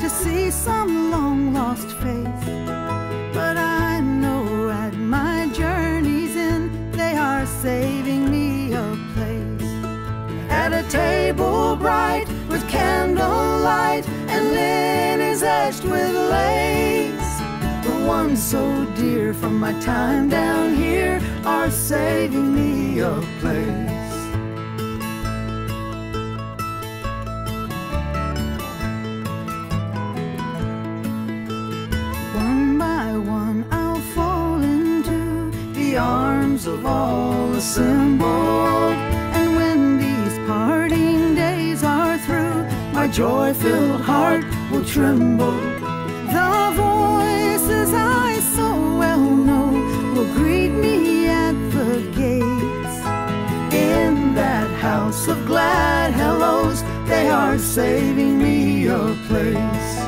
to see some long-lost faith. But I know at my journey's end, they are saving me a place. At a table bright with candlelight and linens etched with lace, the ones so dear from my time down here are saving me a place. One by one I'll fall into the arms of all assembled, and when these parting days are through, my joy-filled heart will tremble. The voices I so well know will greet me at the gates. In that house of glad hellos, they are saving me a place.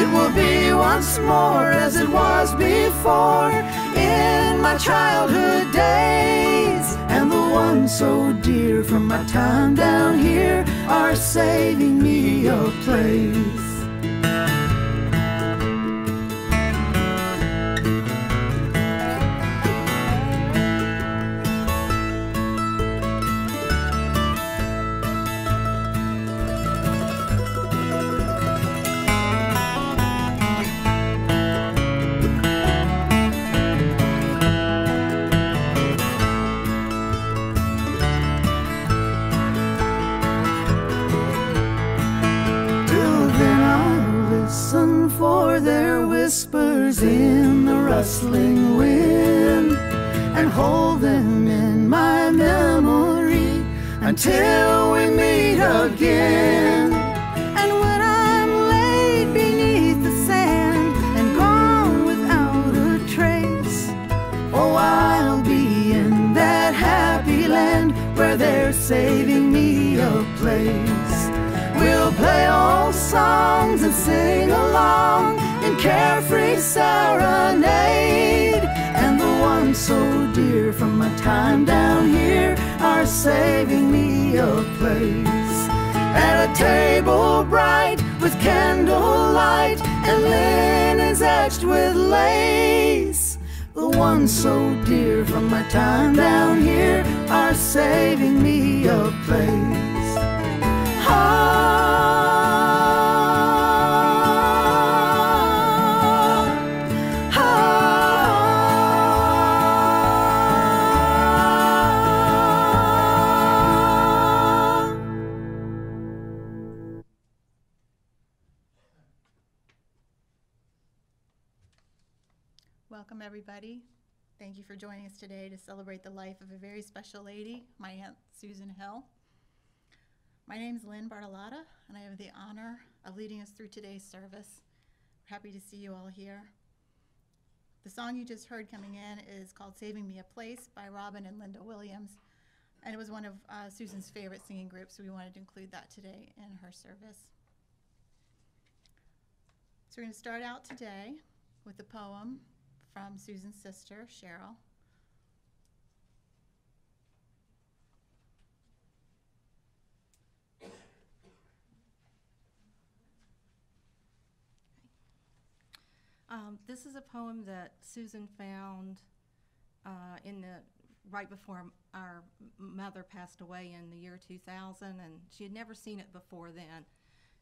It will be once more as it was before in my childhood days, and the ones so dear from my time down here are saving me a place. For their whispers in the rustling wind, and hold them in my memory until we meet again. And when I'm laid beneath the sand and gone without a trace, oh, I'll be in that happy land where they're saving me a place. We'll play old songs and sing along in carefree serenade, and the ones so dear from my time down here are saving me a place. At a table bright with candlelight and linens etched with lace, the ones so dear from my time down here are saving me a place. Welcome, everybody. Thank you for joining us today to celebrate the life of a very special lady, my Aunt Susan Hill. My name is Lynn Bartolotta, and I have the honor of leading us through today's service. We're happy to see you all here. The song you just heard coming in is called Saving Me a Place by Robin and Linda Williams, and it was one of Susan's favorite singing groups, so we wanted to include that today in her service. So we're going to start out today with a poem from Susan's sister, Cheryl. This is a poem that Susan found right before our mother passed away in the year 2000, and she had never seen it before then.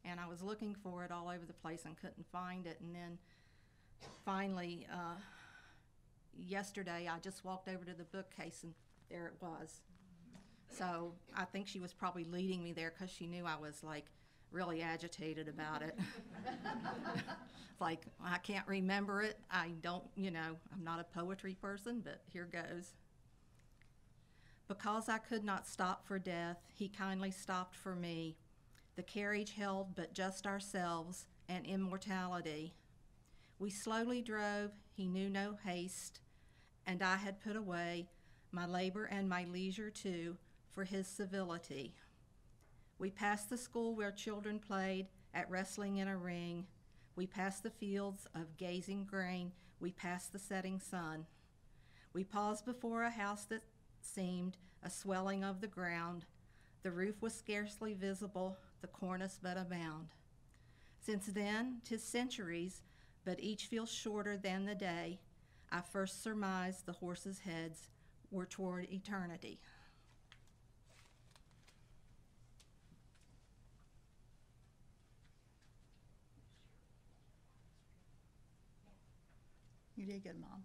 And I was looking for it all over the place and couldn't find it. And then finally, yesterday, I just walked over to the bookcase and there it was. So I think she was probably leading me there because she knew I was like really agitated about it. Like, I can't remember it. I don't, I'm not a poetry person, but here goes. Because I could not stop for death, he kindly stopped for me. The carriage held but just ourselves and immortality. We slowly drove, he knew no haste, and I had put away my labor and my leisure too for his civility. We passed the school where children played at wrestling in a ring. We passed the fields of gazing grain. We passed the setting sun. We paused before a house that seemed a swelling of the ground. The roof was scarcely visible, the cornice but a mound. Since then, 'tis centuries, but each feels shorter than the day I first surmised the horses' heads were toward eternity. You did good, Mom.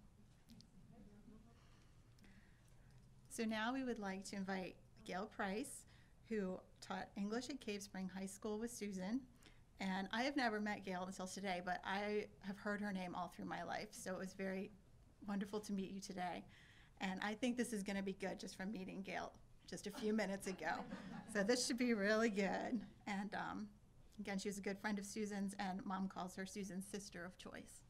So now we would like to invite Gail Price, who taught English at Cave Spring High School with Susan. And I have never met Gail until today, but I have heard her name all through my life. So it was very wonderful to meet you today. And I think this is going to be good just from meeting Gail just a few minutes ago. So this should be really good. And again, she was a good friend of Susan's, and Mom calls her Susan's sister of choice.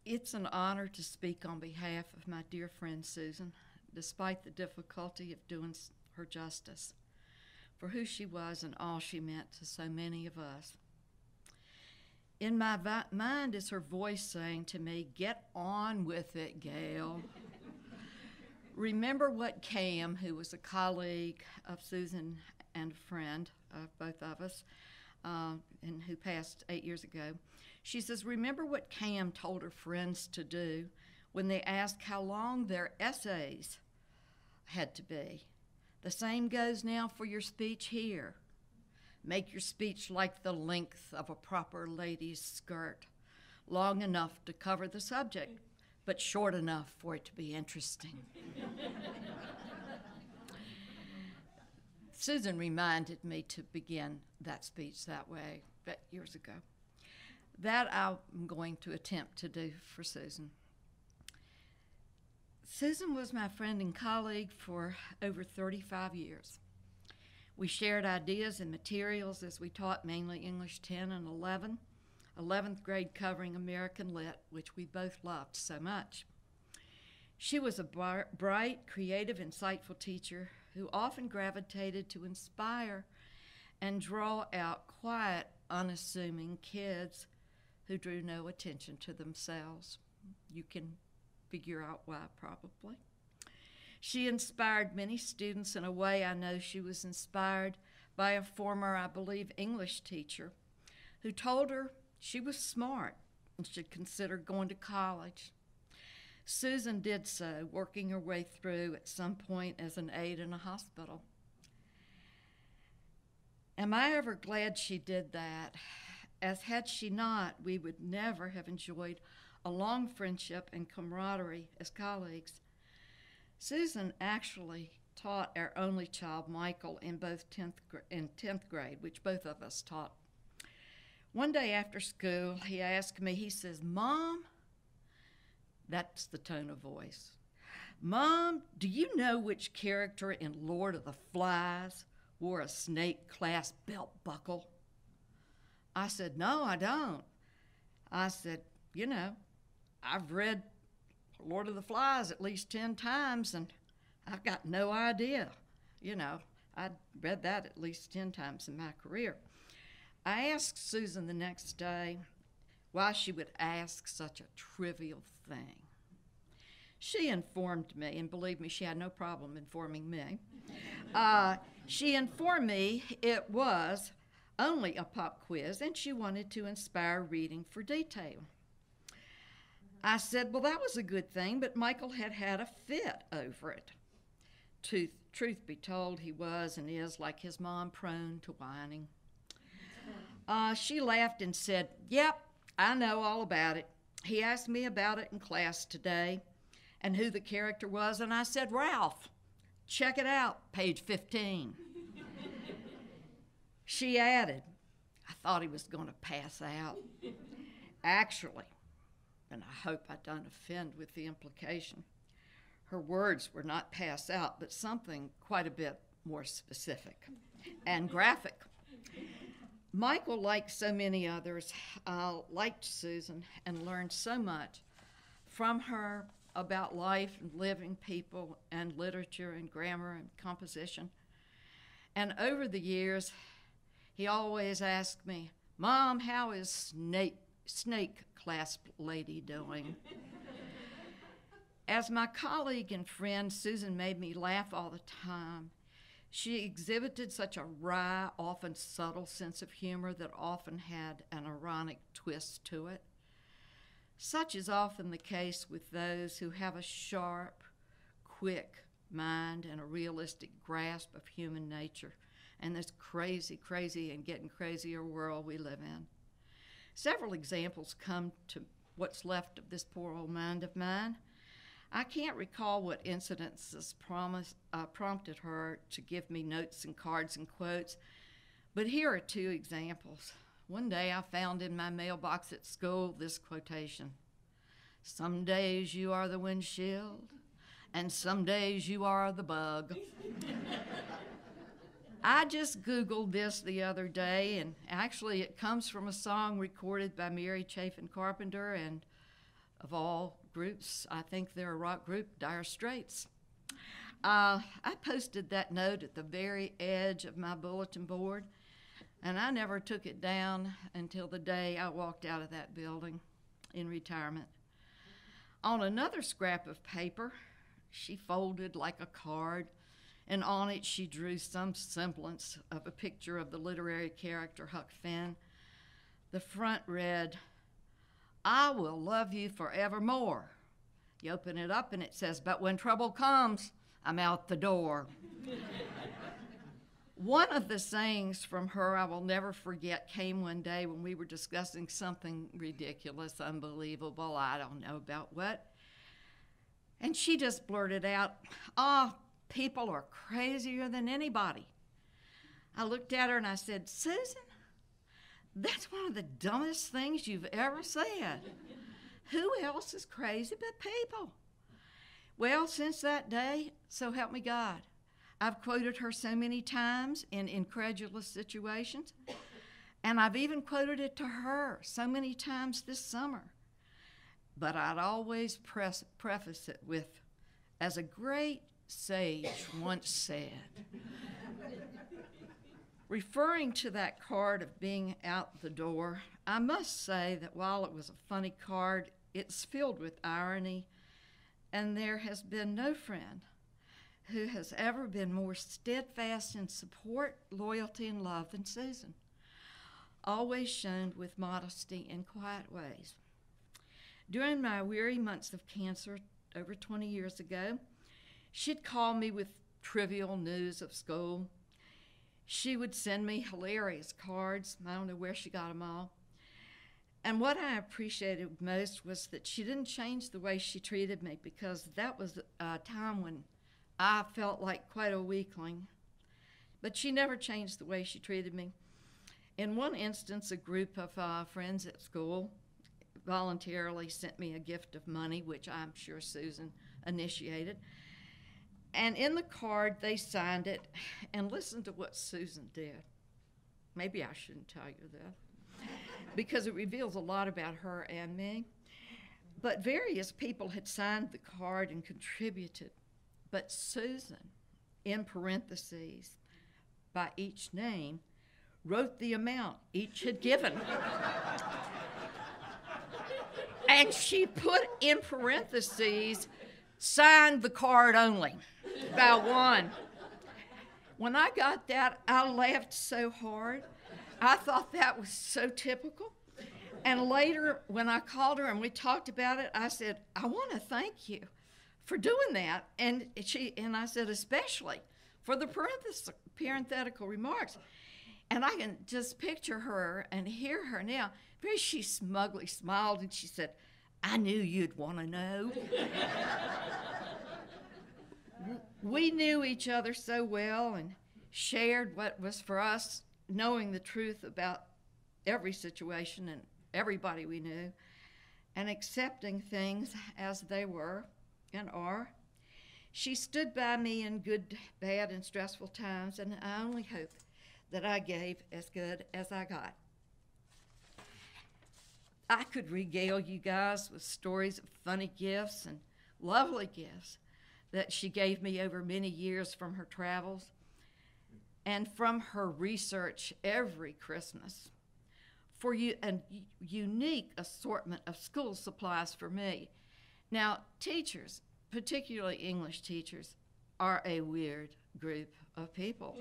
It's an honor to speak on behalf of my dear friend Susan, despite the difficulty of doing her justice, for who she was and all she meant to so many of us. In my mind is her voice saying to me, "Get on with it, Gail." Remember what Cam, who was a colleague of Susan and a friend of both of us, and who passed 8 years ago, she says, remember what Cam told her friends to do when they asked how long their essays had to be. The same goes now for your speech here. Make your speech like the length of a proper lady's skirt, long enough to cover the subject, but short enough for it to be interesting. Susan reminded me to begin that speech that way years ago. That I'm going to attempt to do for Susan. Susan was my friend and colleague for over 35 years. We shared ideas and materials as we taught mainly English 10 and 11, 11th grade covering American Lit, which we both loved so much. She was a bright, creative, insightful teacher who often gravitated to inspire and draw out quiet, unassuming kids who drew no attention to themselves. You can figure out why, probably. She inspired many students in a way I know she was inspired by a former, I believe, English teacher who told her she was smart and should consider going to college. Susan did so, working her way through at some point as an aide in a hospital. Am I ever glad she did that? As had she not, we would never have enjoyed a long friendship and camaraderie as colleagues. Susan actually taught our only child, Michael, in 10th grade, which both of us taught. One day after school, he asked me, he says, "Mom," that's the tone of voice, "Mom, do you know which character in Lord of the Flies wore a snake clasp belt buckle?" I said, "No, I don't." I said, "You know, I've read Lord of the Flies at least 10 times, and I've got no idea. You know, I'd read that at least 10 times in my career." I asked Susan the next day why she would ask such a trivial thing. She informed me, and believe me, she had no problem informing me. She informed me it was only a pop quiz, and she wanted to inspire reading for detail. I said, well, that was a good thing, but Michael had had a fit over it. Truth be told, he was and is, like his mom, prone to whining. She laughed and said, "Yep, I know all about it. He asked me about it in class today and who the character was, and I said, Ralph, check it out, page 15. She added, I thought he was going to pass out. Actually, and I hope I don't offend with the implication, her words were not pass out, but something quite a bit more specific and graphic. Michael, like so many others, liked Susan and learned so much from her about life and living people and literature and grammar and composition. And over the years, he always asked me, "Mom, how is snake clasp lady doing?" As my colleague and friend, Susan made me laugh all the time. She exhibited such a wry, often subtle sense of humor that often had an ironic twist to it. Such is often the case with those who have a sharp, quick mind and a realistic grasp of human nature and this crazy and getting crazier world we live in. Several examples come to what's left of this poor old mind of mine. I can't recall what incidences prompted her to give me notes and cards and quotes, but here are two examples. One day I found in my mailbox at school this quotation: "Some days you are the windshield, and some days you are the bug." I just Googled this the other day, and actually it comes from a song recorded by Mary Chapin Carpenter, and of all groups, I think they're a rock group, Dire Straits. I posted that note at the very edge of my bulletin board, and I never took it down until the day I walked out of that building in retirement. On another scrap of paper, she folded like a card, and on it she drew some semblance of a picture of the literary character Huck Finn. The front read, "I will love you forevermore." You open it up and it says, "But when trouble comes, I'm out the door." One of the sayings from her I will never forget came one day when we were discussing something ridiculous, unbelievable, I don't know about what. And she just blurted out, "Oh, people are crazier than anybody." I looked at her and I said, "Susan, that's one of the dumbest things you've ever said. Who else is crazy but people?" Well, since that day, so help me God, I've quoted her so many times in incredulous situations, and I've even quoted it to her so many times this summer. But I'd always preface it with, "As a great sage once said." Referring to that card of being out the door, I must say that while it was a funny card, it's filled with irony, and there has been no friend who has ever been more steadfast in support, loyalty, and love than Susan, always shown with modesty and quiet ways. During my weary months of cancer over 20 years ago, she'd call me with trivial news of school. She would send me hilarious cards. I don't know where she got them all. And what I appreciated most was that she didn't change the way she treated me, because that was a time when I felt like quite a weakling. But she never changed the way she treated me. In one instance, a group of friends at school voluntarily sent me a gift of money, which I'm sure Susan initiated. And in the card, they signed it, and listen to what Susan did. Maybe I shouldn't tell you that, because it reveals a lot about her and me. But various people had signed the card and contributed. But Susan, in parentheses, by each name, wrote the amount each had given. And she put in parentheses, "Signed the card only," by one. When I got that, I laughed so hard. I thought that was so typical. And later, when I called her and we talked about it, I said, "I want to thank you for doing that." And I said, "Especially for the parenthetical remarks." And I can just picture her and hear her now. She smugly smiled and she said, "I knew you'd want to know." We knew each other so well and shared what was for us knowing the truth about every situation and everybody we knew, and accepting things as they were and are. She stood by me in good, bad, and stressful times, and I only hope that I gave as good as I got. I could regale you guys with stories of funny gifts and lovely gifts that she gave me over many years from her travels. and from her research every Christmas for a unique assortment of school supplies for me. Now, teachers, particularly English teachers, are a weird group of people.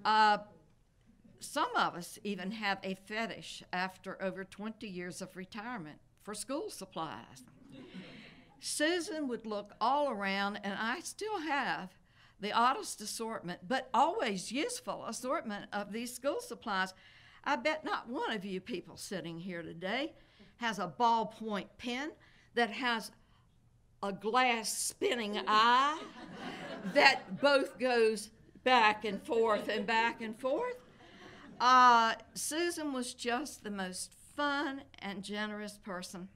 Some of us even have a fetish after over 20 years of retirement for school supplies. Susan would look all around, and I still have the oddest assortment, but always useful assortment of these school supplies. I bet not one of you people sitting here today has a ballpoint pen that has a glass spinning eye that both goes back and forth and back and forth. Susan was just the most fun and generous person.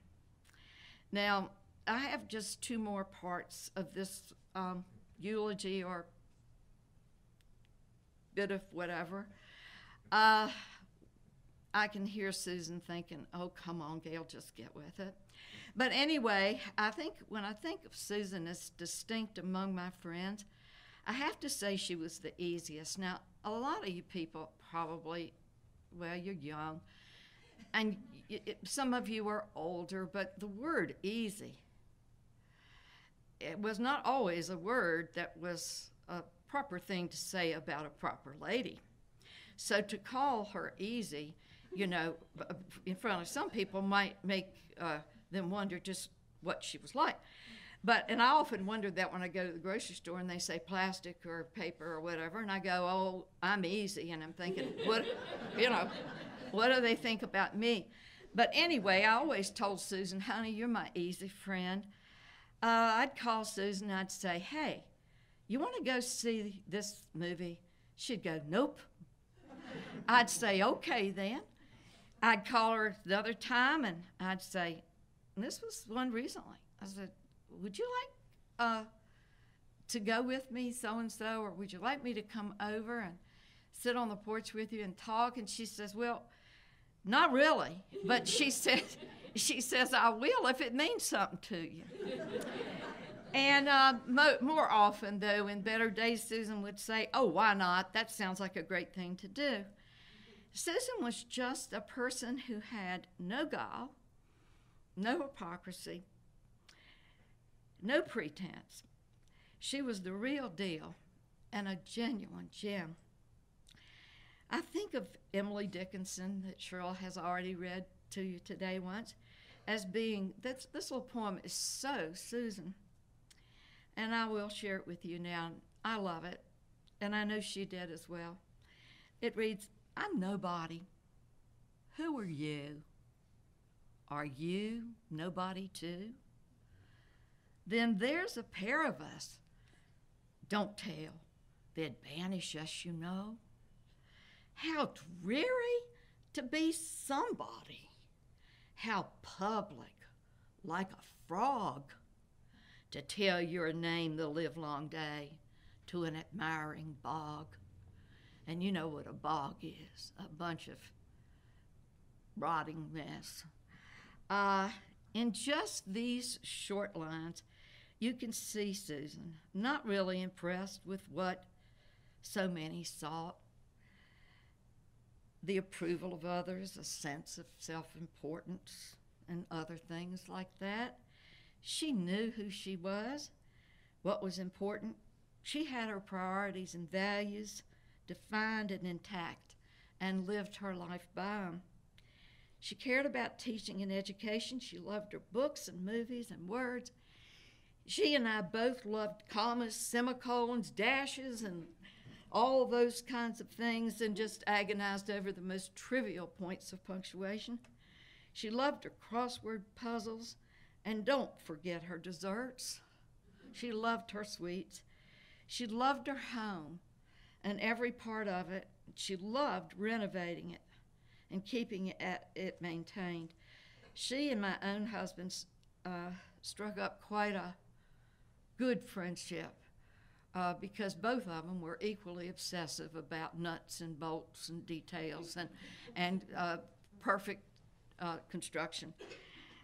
Now, I have just two more parts of this eulogy or bit of whatever. I can hear Susan thinking, oh, come on, Gail, just get with it. But anyway, I think when I think of Susan as distinct among my friends, I have to say she was the easiest. Now, a lot of you people probably, well, you're young, and some of you are older, but the word easy, it was not always a word that was a proper thing to say about a proper lady. So to call her easy, you know, in front of some people might make them wonder just what she was like. And I often wonder that when I go to the grocery store and they say plastic or paper or whatever, and I go, oh, I'm easy, and I'm thinking, what do they think about me? But anyway, I always told Susan, honey, you're my easy friend. I'd call Susan and I'd say, hey, you want to go see this movie? She'd go, nope. I'd say, okay then. I'd call her the other time and I'd say, and this was one recently, I said, would you like to go with me so-and-so, or would you like me to come over and sit on the porch with you and talk? And she says, well, not really, but she says, I will if it means something to you. And more often, though, in better days, Susan would say, oh, why not? That sounds like a great thing to do. Susan was just a person who had no guile, no hypocrisy, no pretense. She was the real deal and a genuine gem. I think of Emily Dickinson, that Cheryl has already read to you today once, as being, this little poem is so Susan. And I will share it with you now. I love it, and I know she did as well. It reads, I'm nobody. Who are you? Are you nobody too? Then there's a pair of us. Don't tell, they'd banish us, you know. How dreary to be somebody. How public, like a frog, to tell your name the livelong day to an admiring bog. And you know what a bog is, a bunch of rotting mess. In just these short lines, you can see Susan not really impressed with what so many sought. The approval of others, a sense of self-importance, and other things like that. She knew who she was, what was important. She had her priorities and values defined and intact, and lived her life by them. She cared about teaching and education. She loved her books and movies and words. She and I both loved commas, semicolons, dashes, and all of those kinds of things, and just agonized over the most trivial points of punctuation. She loved her crossword puzzles, and don't forget her desserts. She loved her sweets. She loved her home and every part of it. She loved renovating it and keeping it maintained. She and my own husband struck up quite a good friendship because both of them were equally obsessive about nuts and bolts and details and perfect construction.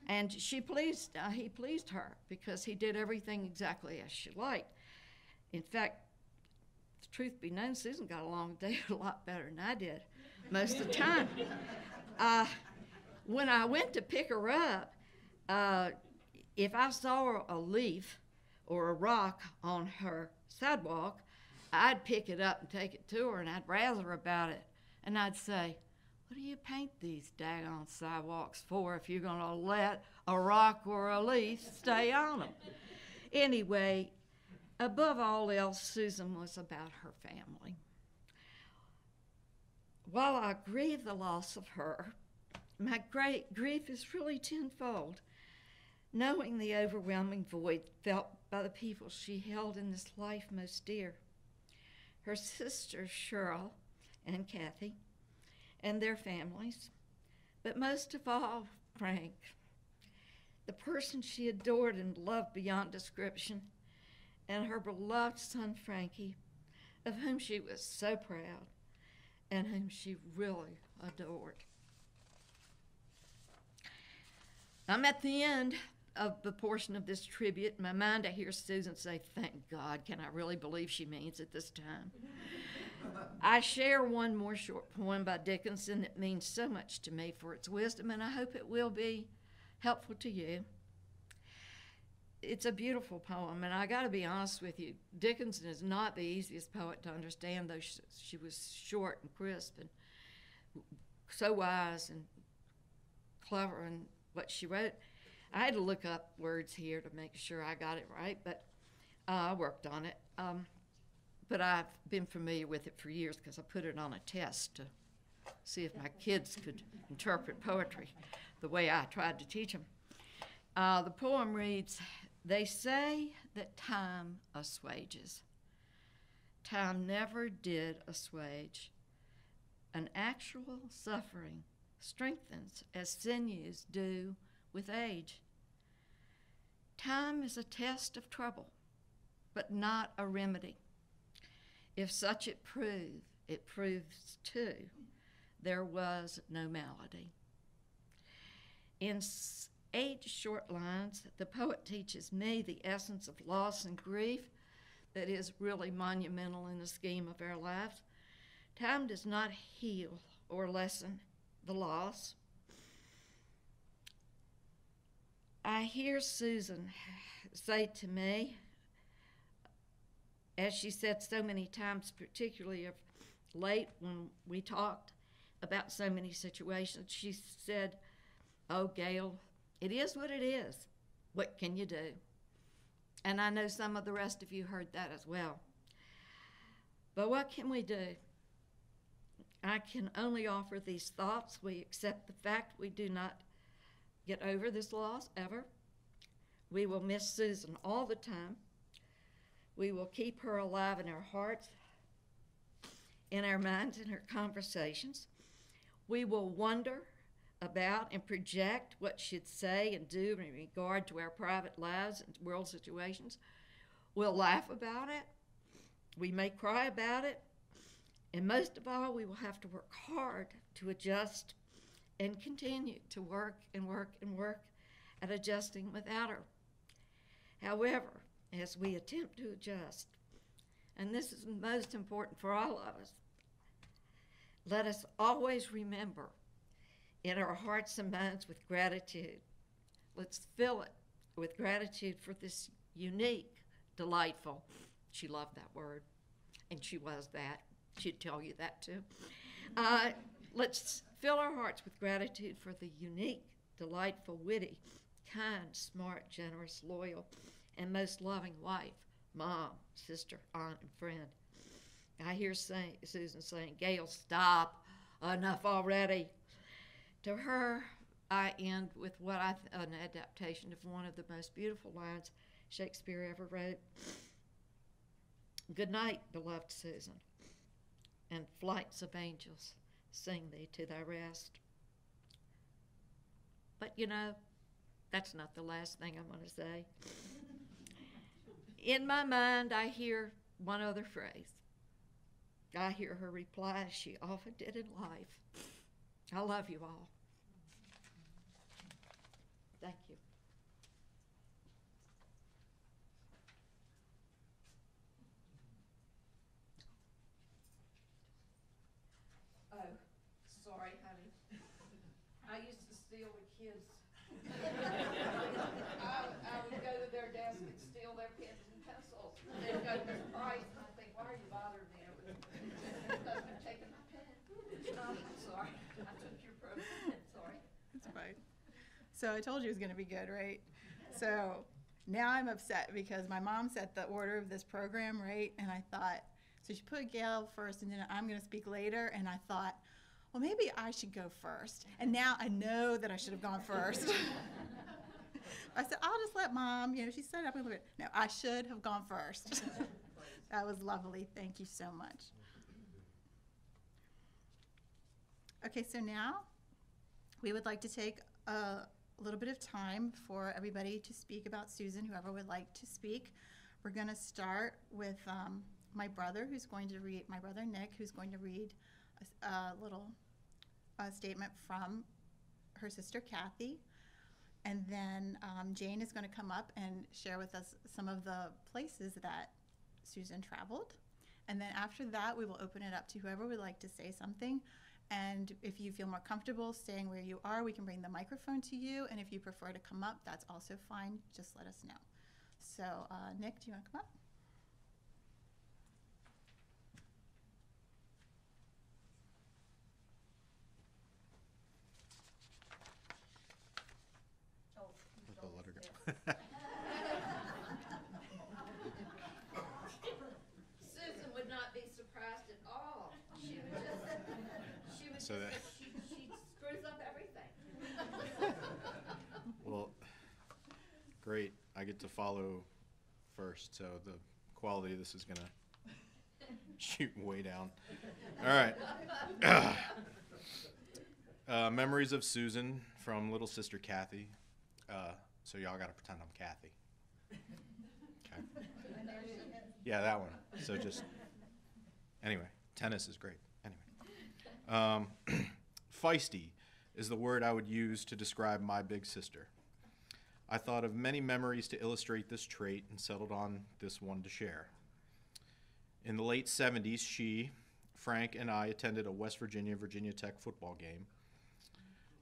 And he pleased her because he did everything exactly as she liked. In fact, the truth be known, Susan got along with David a lot better than I did most of the time. When I went to pick her up, if I saw a leaf or a rock on her sidewalk, I'd pick it up and take it to her, and I'd razz her about it. And I'd say, what do you paint these daggone sidewalks for if you're going to let a rock or a leaf stay on them? Anyway, above all else, Susan was about her family. While I grieve the loss of her, my great grief is really tenfold, knowing the overwhelming void felt by the people she held in this life most dear. Her sisters, Cheryl and Kathy, and their families, but most of all, Frank, the person she adored and loved beyond description, and her beloved son, Frankie, of whom she was so proud and whom she really adored. I'm at the end of the portion of this tribute. In my mind, I hear Susan say, thank God, can I really believe she means it this time? I share one more short poem by Dickinson that means so much to me for its wisdom, and I hope it will be helpful to you. It's a beautiful poem, and I got to be honest with you, Dickinson is not the easiest poet to understand, though she was short and crisp and so wise and clever in what she wrote. I had to look up words here to make sure I got it right, but I worked on it. But I've been familiar with it for years because I put it on a test to see if my kids could interpret poetry the way I tried to teach them. The poem reads, they say that time assuages. Time never did assuage. An actual suffering strengthens as sinews do with age. Time is a test of trouble, but not a remedy. If such it proves too, there was no malady. In 8 short lines, the poet teaches me the essence of loss and grief that is really monumental in the scheme of our lives. Time does not heal or lessen the loss. I hear Susan say to me, as she said so many times, particularly of late when we talked about so many situations, she said, oh, Gail, it is what it is. What can you do? And I know some of the rest of you heard that as well. But what can we do? I can only offer these thoughts. We accept the fact we do not get over this loss ever. We will miss Susan all the time. We will keep her alive in our hearts, in our minds, in her conversations. We will wonder about and project what she'd say and do in regard to our private lives and world situations. We'll laugh about it. We may cry about it. And most of all, we will have to work hard to adjust and continue to work and work and work at adjusting without her. However, as we attempt to adjust, and this is most important for all of us, let us always remember in our hearts and minds with gratitude. Let's fill it with gratitude for this unique, delightful, she loved that word, and she was that. She'd tell you that too. Let's fill our hearts with gratitude for the unique, delightful, witty, kind, smart, generous, loyal, and most loving wife, mom, sister, aunt, and friend. I hear Susan saying, Gail, stop, enough already. To her, I end with an adaptation of one of the most beautiful lines Shakespeare ever wrote. Good night, beloved Susan, and flights of angels sing thee to thy rest. But you know, that's not the last thing I'm going to say. In my mind, I hear one other phrase. I hear her reply, as she often did in life. I love you all. Thank you. I used to steal the kids. I would go to their desk and steal their pens and pencils. They'd go to Miss Price, and I'd think, why are you bothering me? It was because they're taking my pen. I'm sorry. I took your program. Sorry. It's fine. So I told you it was going to be good, right? So now I'm upset because my mom set the order of this program, right? And I thought, so she put Gail first and then I'm going to speak later. And I thought, well, maybe I should go first. And now I know that I should have gone first. I said, I'll just let Mom, she set up a little bit. No, I should have gone first. That was lovely. Thank you so much. Okay, so now we would like to take a little bit of time for everybody to speak about Susan, whoever would like to speak. We're going to start with my brother, Nick, who's going to read a little statement from her sister Kathy. And then Jane is going to come up and share with us some of the places that Susan traveled. And then after that, we will open it up to whoever would like to say something. And if you feel more comfortable staying where you are, we can bring the microphone to you. And if you prefer to come up, that's also fine. Just let us know. So, Nick, do you want to come up? Susan would not be surprised at all. She screws up everything. Well, great. I get to follow first, so the quality of this is going to shoot way down. All right. Memories of Susan from little sister Kathy. So y'all got to pretend I'm Kathy. Okay. Yeah, that one. So just, anyway, tennis is great. Anyway. Feisty is the word I would use to describe my big sister. I thought of many memories to illustrate this trait and settled on this one to share. In the late 70s, she, Frank, and I attended a West Virginia Tech football game.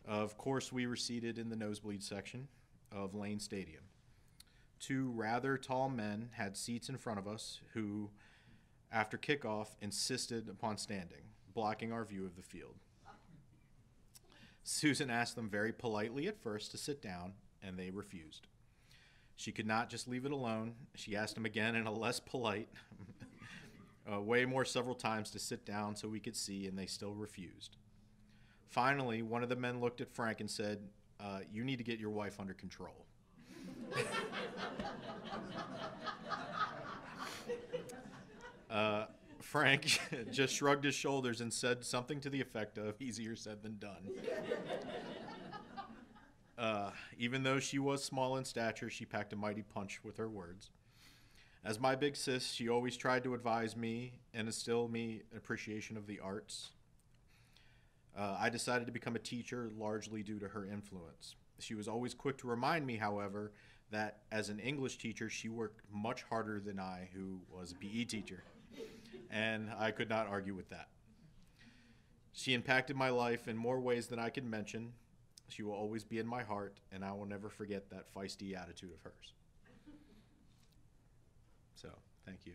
Of course, we were seated in the nosebleed section of Lane Stadium. Two rather tall men had seats in front of us who, after kickoff, insisted upon standing, blocking our view of the field. Susan asked them very politely at first to sit down, and they refused. She could not just leave it alone. She asked them again in a less polite way more several times to sit down so we could see, and they still refused. Finally, one of the men looked at Frank and said, you need to get your wife under control. Frank just shrugged his shoulders and said something to the effect of, easier said than done. Even though she was small in stature, she packed a mighty punch with her words. As my big sis, she always tried to advise me and instill me an appreciation of the arts. I decided to become a teacher largely due to her influence. She was always quick to remind me, however, that as an English teacher, she worked much harder than I, who was a PE teacher. And I could not argue with that. She impacted my life in more ways than I can mention. She will always be in my heart, and I will never forget that feisty attitude of hers. So, thank you.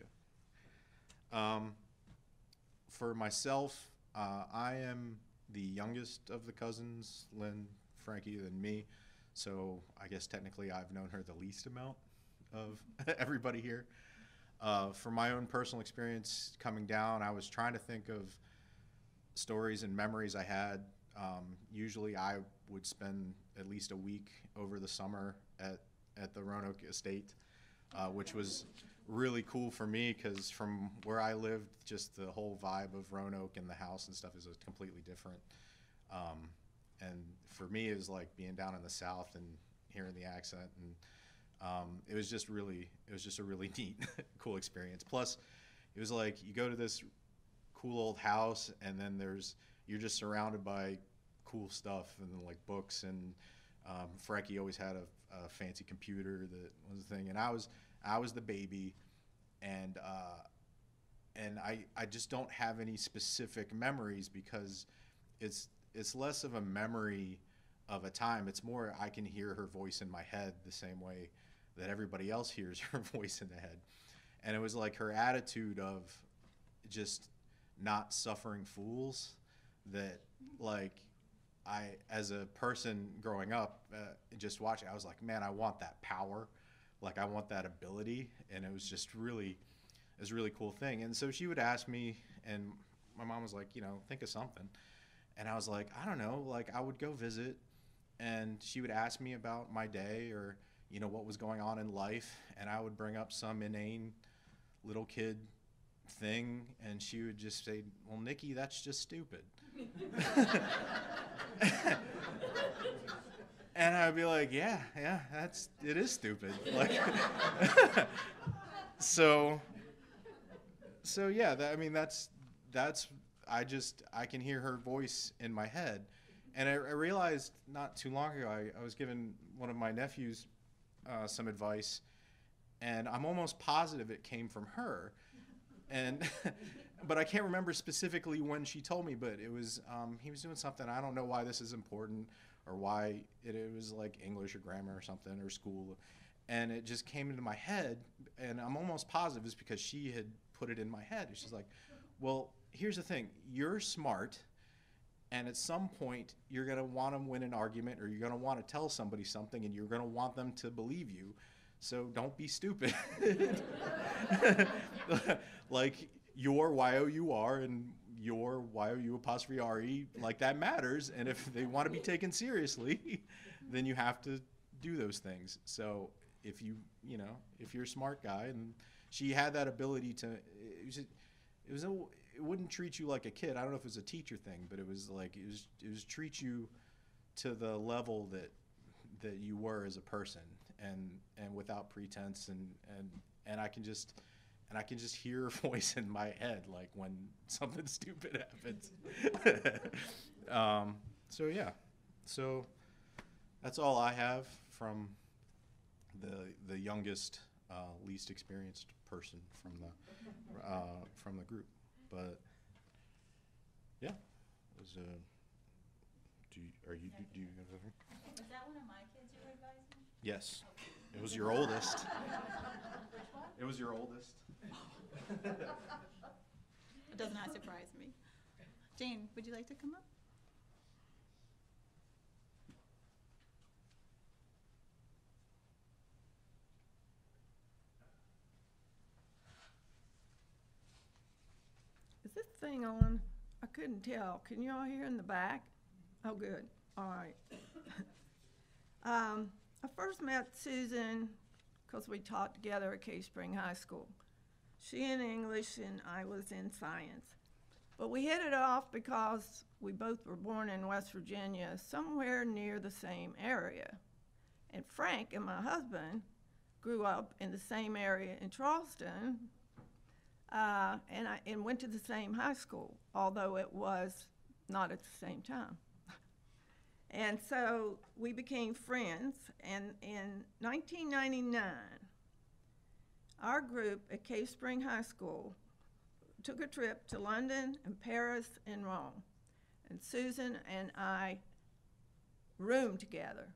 For myself, I am the youngest of the cousins, Lynn, Frankie, than me. So I guess technically I've known her the least amount of everybody here. For my own personal experience coming down, I was trying to think of stories and memories I had. Usually I would spend at least a week over the summer at the Roanoke estate, which was really cool for me because from where I lived, just the whole vibe of Roanoke and the house and stuff is completely different. And for me, it was like being down in the South and hearing the accent, and it was just a really neat, cool experience. Plus, it was like you go to this cool old house, and then you're just surrounded by cool stuff and like books, and Frankie always had a fancy computer that was the thing, and I was the baby, and I just don't have any specific memories because it's less of a memory of a time. It's more I can hear her voice in my head the same way that everybody else hears her voice in the head. And it was like her attitude of just not suffering fools that, like, I, as a person growing up, just watching, I was like, man, I want that power. Like, I want that ability. And it was just really, it was a really cool thing. And so she would ask me, and my mom was like, you know, think of something. And I was like, I don't know. Like, I would go visit, and she would ask me about my day or, you know, what was going on in life. And I would bring up some inane little kid thing, and she would just say, well, Nikki, that's just stupid. And I'd be like, yeah, it is stupid. Like, so yeah, I mean, that's, I can hear her voice in my head. And I realized not too long ago, I was giving one of my nephews some advice, and I'm almost positive it came from her. And but I can't remember specifically when she told me, but it was he was doing something. I don't know why this is important or why it was like English or grammar or something or school, and it just came into my head, and I'm almost positive it's because she had put it in my head. And she's like, well, here's the thing, you're smart, and at some point you're going to want to win an argument, or you're going to want to tell somebody something, and you're going to want them to believe you. So don't be stupid. Like, your Y-O-U-R and your Y-O-U-R-E, like, that matters. And if they want to be taken seriously, then you have to do those things. So if if you're a smart guy, and she had that ability to, it wouldn't treat you like a kid. I don't know if it was a teacher thing, but it was like, it was treat you to the level that you were as a person, and without pretense, and I can just hear her voice in my head, like, when something stupid happens. So yeah, so that's all I have from the youngest, least experienced person from the group. But yeah, it was do you have anything? Was that one of my kids you were advising? Yes, it was your oldest. It was your oldest. It does not surprise me. Jane, would you like to come up? Is this thing on? I couldn't tell. Can you all hear in the back? Oh, good. All right. I first met Susan because we taught together at Cave Spring High School. She in English and I was in science. But we hit it off because we both were born in West Virginia, somewhere near the same area. And Frank and my husband grew up in the same area in Charleston, and went to the same high school, although it was not at the same time. And so we became friends, and in 1999, our group at Cave Spring High School took a trip to London and Paris and Rome. And Susan and I roomed together.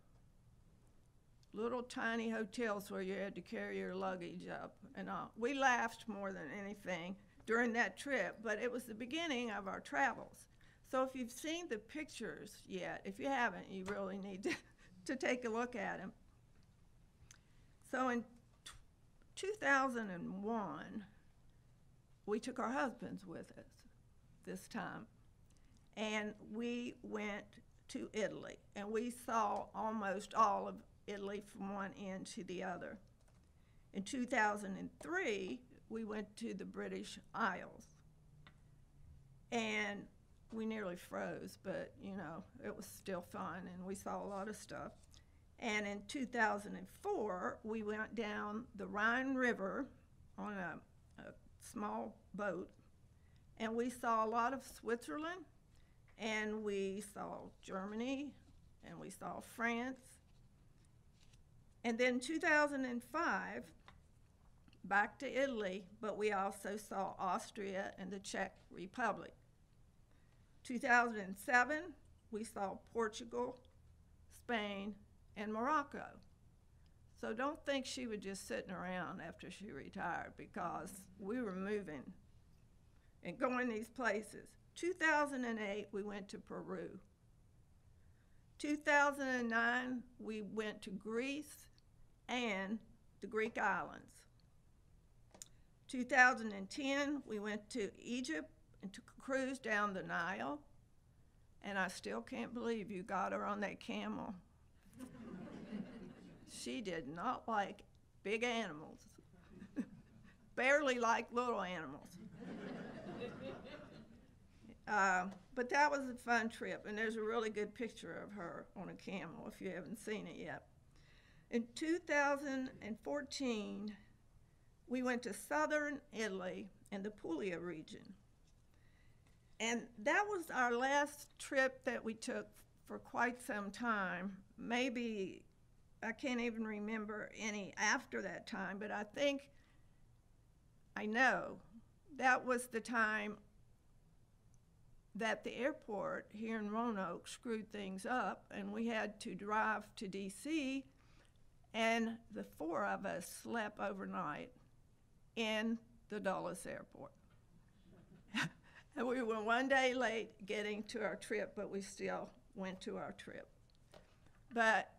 Little tiny hotels where you had to carry your luggage up and all. We laughed more than anything during that trip, but it was the beginning of our travels. So if you've seen the pictures yet, if you haven't, you really need to take a look at them. So in 2001, we took our husbands with us this time, and we went to Italy, and we saw almost all of Italy from one end to the other. In 2003, we went to the British Isles, and we nearly froze, but you know, it was still fun, and we saw a lot of stuff. And in 2004, we went down the Rhine River on a small boat, and we saw a lot of Switzerland, and we saw Germany, and we saw France. And then 2005, back to Italy, but we also saw Austria and the Czech Republic. 2007, we saw Portugal, Spain, and Morocco. So don't think she was just sitting around after she retired, because we were moving and going these places. 2008, we went to Peru. 2009, we went to Greece and the Greek islands. 2010, we went to Egypt and took a cruise down the Nile. And I still can't believe you got her on that camel. She did not like big animals, barely like little animals. But that was a fun trip, and there's a really good picture of her on a camel if you haven't seen it yet. In 2014, we went to southern Italy and the Puglia region. And that was our last trip that we took for quite some time. Maybe, I can't even remember any after that time, but I know that was the time that the airport here in Roanoke screwed things up, and we had to drive to DC, and the 4 of us slept overnight in the Dulles airport. And we were 1 day late getting to our trip, but we still went to our trip. But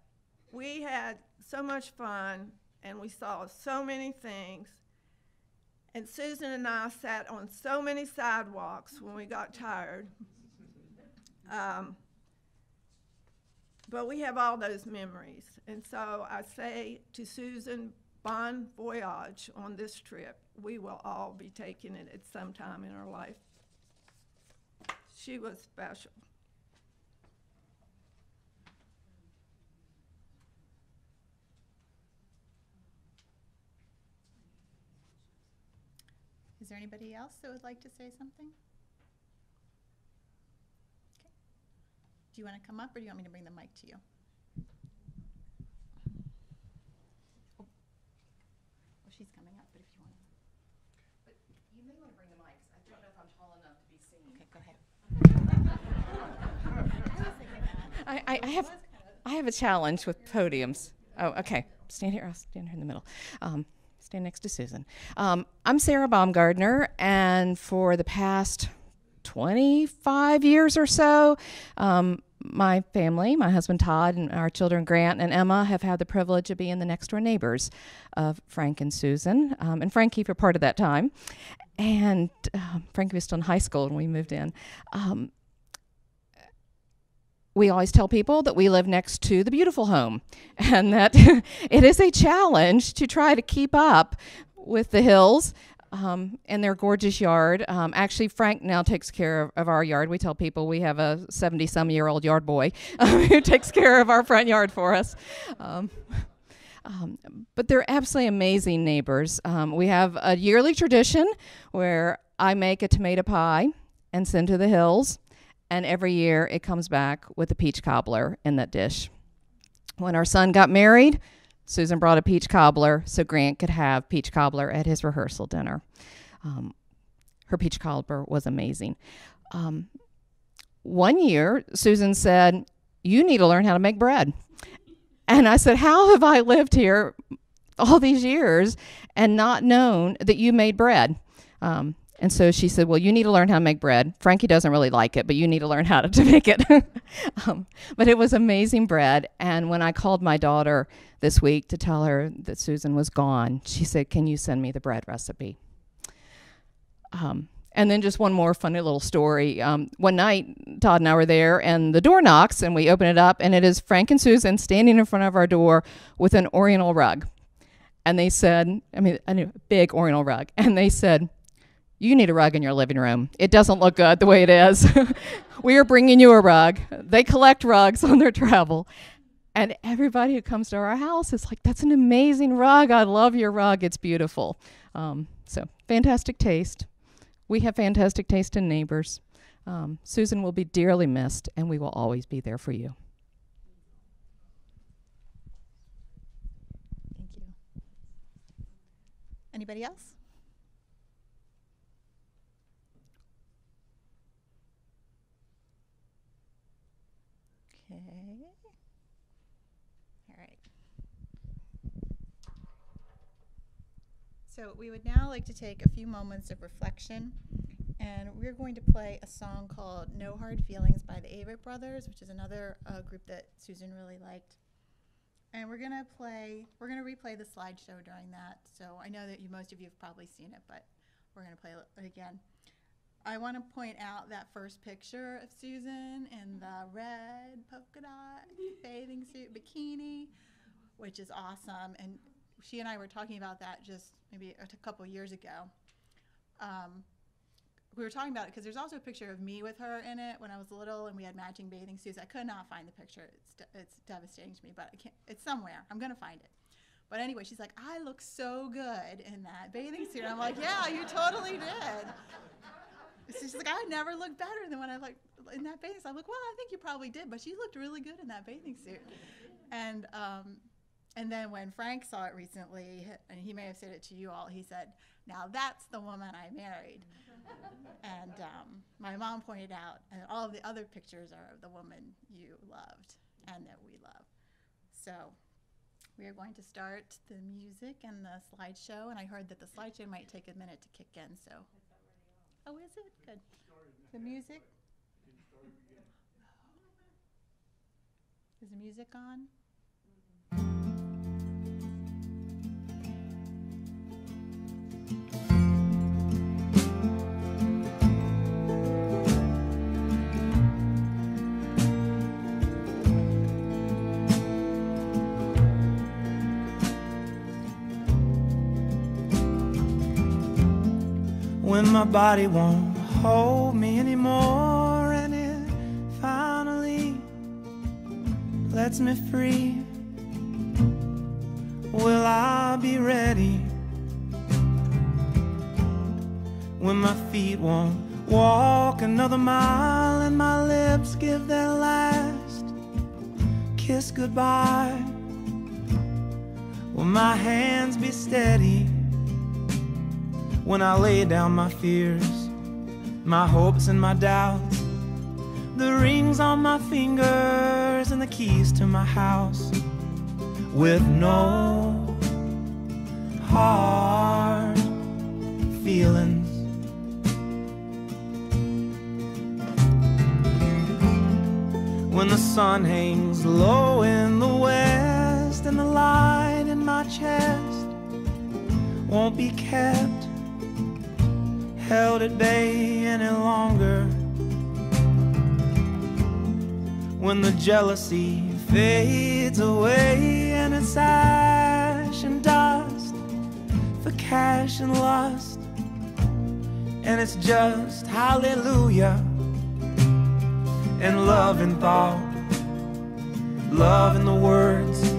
we had so much fun, and we saw so many things. And Susan and I sat on so many sidewalks when we got tired. But we have all those memories. And so I say to Susan, bon voyage on this trip. We will all be taking it at some time in our life. She was special. Is there anybody else that would like to say something? Okay. Do you want to come up, or do you want me to bring the mic to you? Oh, she's coming up, but if you want to. But you may want to bring the mics. I don't know if I'm tall enough to be seen. Okay, go ahead. I have a challenge with podiums. Oh, okay. Stand here. I'll stand here in the middle. Stand next to Susan. I'm Sarah Baumgardner, and for the past 25 years or so, my family, my husband Todd, and our children Grant and Emma have had the privilege of being the next door neighbors of Frank and Susan, and Frankie for part of that time. And Frankie was still in high school when we moved in. We always tell people that we live next to the beautiful home, and that it is a challenge to try to keep up with the Hills and their gorgeous yard. Actually, Frank now takes care of our yard. We tell people we have a 70-some-year-old yard boy who takes care of our front yard for us. But they're absolutely amazing neighbors. We have a yearly tradition where I make a tomato pie and send to the Hills. And every year it comes back with a peach cobbler in that dish. When our son got married, Susan brought a peach cobbler so Grant could have peach cobbler at his rehearsal dinner. Her peach cobbler was amazing. One year, Susan said, "You need to learn how to make bread." And I said, "How have I lived here all these years and not known that you made bread?" And so she said, "Well, you need to learn how to make bread. Frankie doesn't really like it, but you need to learn how to make it." But it was amazing bread. And when I called my daughter this week to tell her that Susan was gone, she said, "Can you send me the bread recipe?" And then just one more funny little story. One night, Todd and I were there, and the door knocks, and we open it up, and it is Frank and Susan standing in front of our door with an Oriental rug. And they said, a big Oriental rug. And they said, "You need a rug in your living room. It doesn't look good the way it is. We are bringing you a rug." They collect rugs on their travel. And everybody who comes to our house is like, "That's an amazing rug. I love your rug. It's beautiful." So fantastic taste. We have fantastic taste in neighbors. Susan will be dearly missed, and we will always be there for you. Thank you. Anybody else? Okay. All right. So we would now like to take a few moments of reflection, and we're going to play a song called No Hard Feelings by the Avett Brothers, which is another group that Susan really liked. And we're gonna replay the slideshow during that. So I know that most of you have probably seen it, but we're gonna play it again. I want to point out that first picture of Susan in the red polka dot bathing suit bikini, which is awesome. And she and I were talking about that just maybe a couple years ago. We were talking about it because there's also a picture of me with her in it when I was little, and we had matching bathing suits. I could not find the picture. It's devastating to me, but it's somewhere. I'm going to find it. But anyway, she's like, I look so good in that bathing suit. I'm like, yeah, you totally did. She's like, I never looked better than when I looked in that bathing suit. I'm like, well, I think you probably did, but she looked really good in that bathing suit. And then when Frank saw it recently, and he may have said it to you all, he said, now that's the woman I married. And my mom pointed out, and all of the other pictures are of the woman you loved and that we love. So we are going to start the music and the slideshow, and I heard that the slideshow might take a minute to kick in, so. Oh, is it? Good. The music? Is the music on? When my body won't hold me anymore, and it finally lets me free, will I be ready? When my feet won't walk another mile, and my lips give their last kiss goodbye, will my hands be steady? When I lay down my fears, my hopes and my doubts, the rings on my fingers and the keys to my house, with no hard feelings. When the sun hangs low in the west, and the light in my chest won't be kept, held at bay any longer. When the jealousy fades away, and it's ash and dust for cash and lust, and it's just hallelujah and love in thought, love in the words,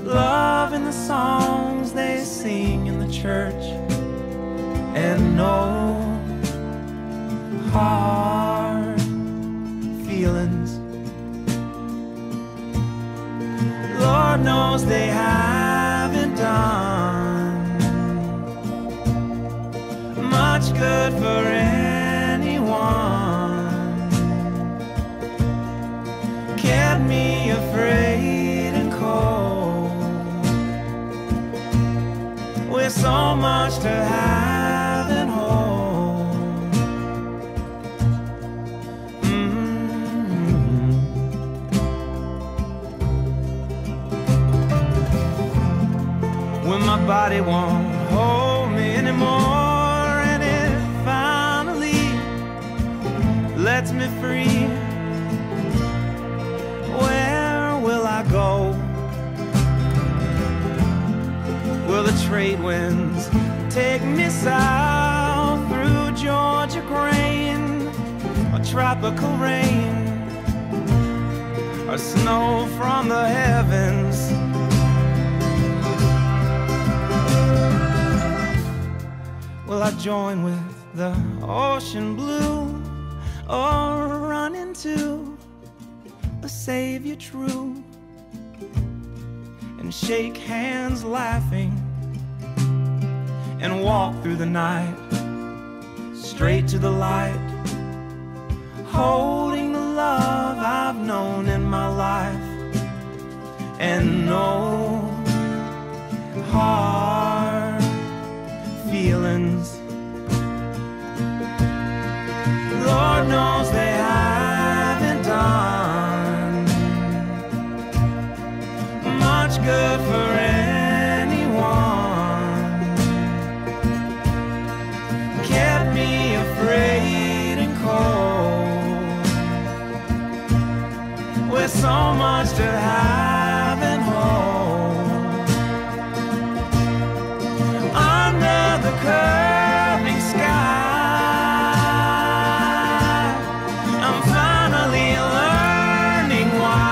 love in the songs they sing in the church, and no hard feelings. Lord knows they haven't done much good for anyone, kept me afraid and cold, with so much to have and hold. When my body won't hold me anymore, and it finally lets me free, where will I go? Will the trade winds take me south through Georgia grain, or tropical rain, or snow from the heavens? Will I join with the ocean blue, or run into a savior true, and shake hands laughing, and walk through the night straight to the light, holding the love I've known in my life, and no hard feelings. Lord knows they haven't done much good for anyone. Kept me afraid and cold, with so much to have and hold. Under the curving sky, I'm finally learning why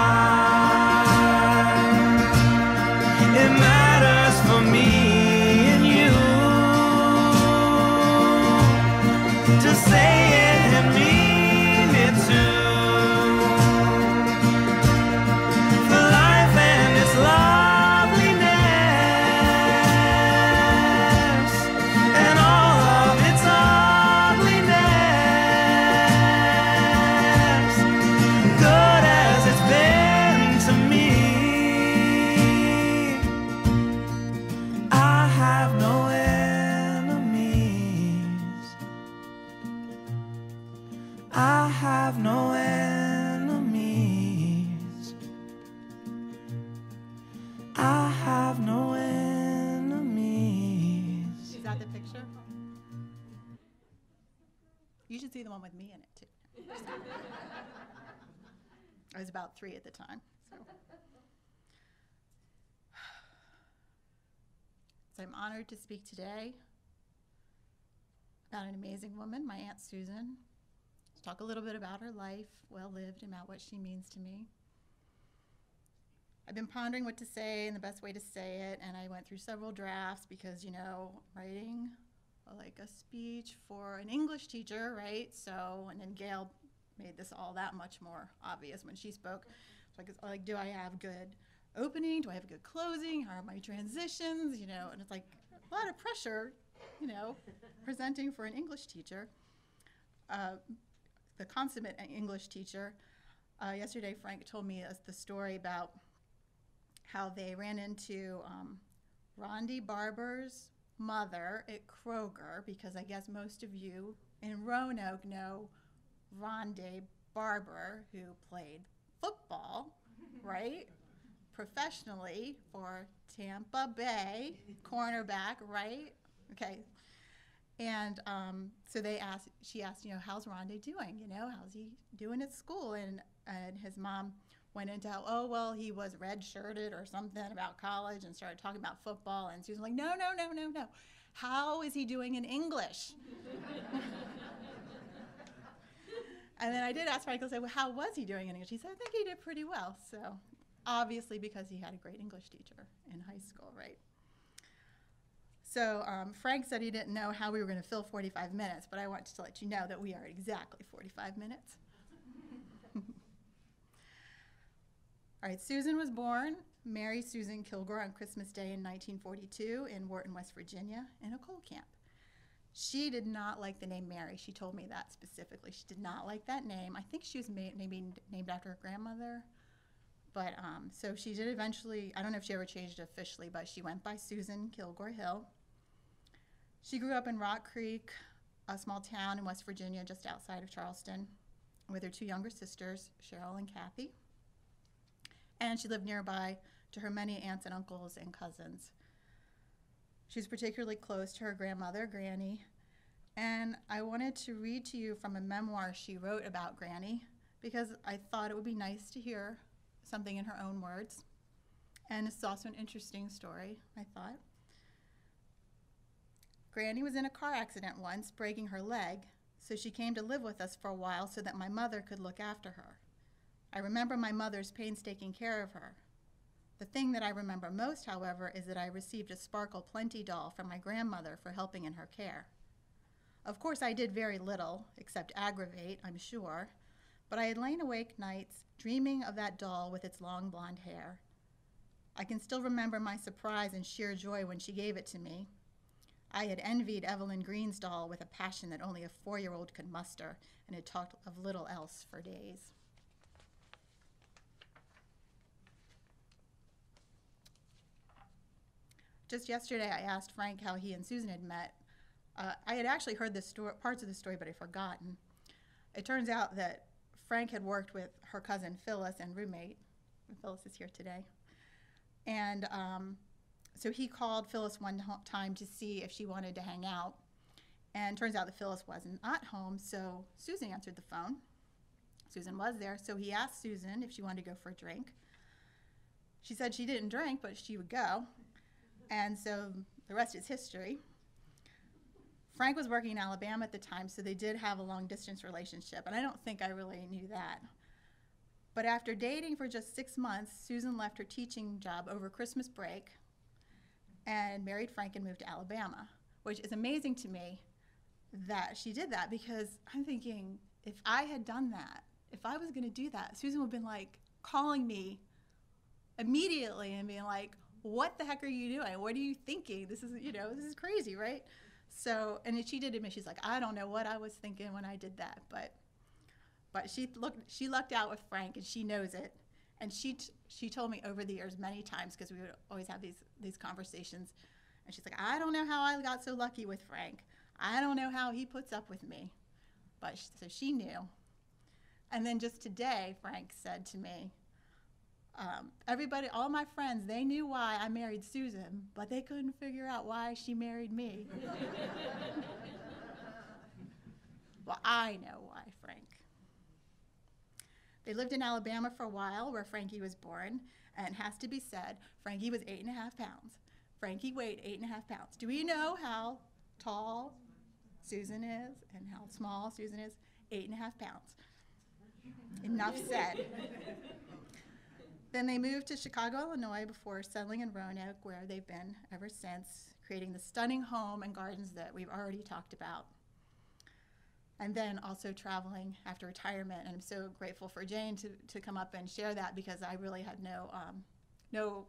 it matters for me and you to say it and mean it too. For life and its loveliness and all of its ugliness, good as it's been to me, I have no enemies. I have no enemies. I have no enemies. Is that the picture? You should see the one with me in it too. I was about 3 at the time. So I'm honored to speak today about an amazing woman, my Aunt Susan. To talk a little bit about her life, well lived, and about what she means to me. I've been pondering what to say and the best way to say it, and I went through several drafts because, you know, writing like a speech for an English teacher, right? So, and then Gail made this all that much more obvious when she spoke. So like, do I have good opening? Do I have good closing? How are my transitions? You know, and it's like a lot of pressure, you know, presenting for an English teacher. The consummate English teacher. Yesterday, Frank told me the story about how they ran into Rondé Barber's mother at Kroger, because I guess most of you in Roanoke know Rondé Barber, who played football, right, professionally for Tampa Bay, cornerback, right? Okay. And so she asked, you know, how's Rondé doing? You know, how's he doing at school? And his mom went into, oh, well, he was red-shirted or something about college, and started talking about football. And Susan was like, no. How is he doing in English? And then I did ask Frank, I said, well, how was he doing in English? He said, I think he did pretty well. So obviously because he had a great English teacher in high school, right? So Frank said he didn't know how we were going to fill 45 minutes, but I wanted to let you know that we are exactly 45 minutes. All right, Susan was born, Mary Susan Kilgore, on Christmas Day in 1942 in Wharton, West Virginia, in a coal camp. She did not like the name Mary. She told me that specifically. She did not like that name. I think she was maybe named after her grandmother. But so she did eventually, I don't know if she ever changed it officially, but she went by Susan Kilgore Hill. She grew up in Rock Creek, a small town in West Virginia just outside of Charleston, with her 2 younger sisters, Cheryl and Kathy. And she lived nearby to her many aunts and uncles and cousins. She was particularly close to her grandmother, Granny. And I wanted to read to you from a memoir she wrote about Granny, because I thought it would be nice to hear something in her own words. And it's also an interesting story, I thought. Granny was in a car accident once, breaking her leg, so she came to live with us for a while so that my mother could look after her. I remember my mother's painstaking care of her. The thing that I remember most, however, is that I received a Sparkle Plenty doll from my grandmother for helping in her care. Of course, I did very little, except aggravate, I'm sure, but I had lain awake nights dreaming of that doll with its long blonde hair. I can still remember my surprise and sheer joy when she gave it to me. I had envied Evelyn Green's doll with a passion that only a 4-year-old could muster, and had talked of little else for days. just yesterday I asked Frank how he and Susan had met. I had actually heard the parts of the story, but I'd forgotten. It turns out that Frank had worked with her cousin Phyllis and roommate. Phyllis is here today. And so he called Phyllis one time to see if she wanted to hang out. And turns out that Phyllis wasn't at home, so Susan answered the phone. Susan was there, so he asked Susan if she wanted to go for a drink. She said she didn't drink, but she would go. And so the rest is history. Frank was working in Alabama at the time, so they did have a long-distance relationship, and I don't think I really knew that. But after dating for just 6 months, Susan left her teaching job over Christmas break and married Frank and moved to Alabama, which is amazing to me that she did that, because I'm thinking, if I had done that, if I was going to do that, Susan would have been like calling me immediately and being like, what the heck are you doing? What are you thinking? This is, this is crazy, right? So, and she did admit, she's like, I don't know what I was thinking when I did that, but she lucked out with Frank, and she knows it. And she told me over the years many times, because we would always have these conversations, and she's like, I don't know how I got so lucky with Frank. I don't know how he puts up with me. But so she knew. And then just today, Frank said to me, everybody, all my friends, they knew why I married Susan, but they couldn't figure out why she married me. Well, I know why, Frank. They lived in Alabama for a while, where Frankie was born, and it has to be said, Frankie was 8.5 pounds. Frankie weighed 8.5 pounds. Do we know how tall Susan is and how small Susan is? 8.5 pounds. Enough said. Then they moved to Chicago, Illinois, before settling in Roanoke, where they've been ever since, creating the stunning home and gardens that we've already talked about. And then also traveling after retirement. And I'm so grateful for Jane to come up and share that, because I really had no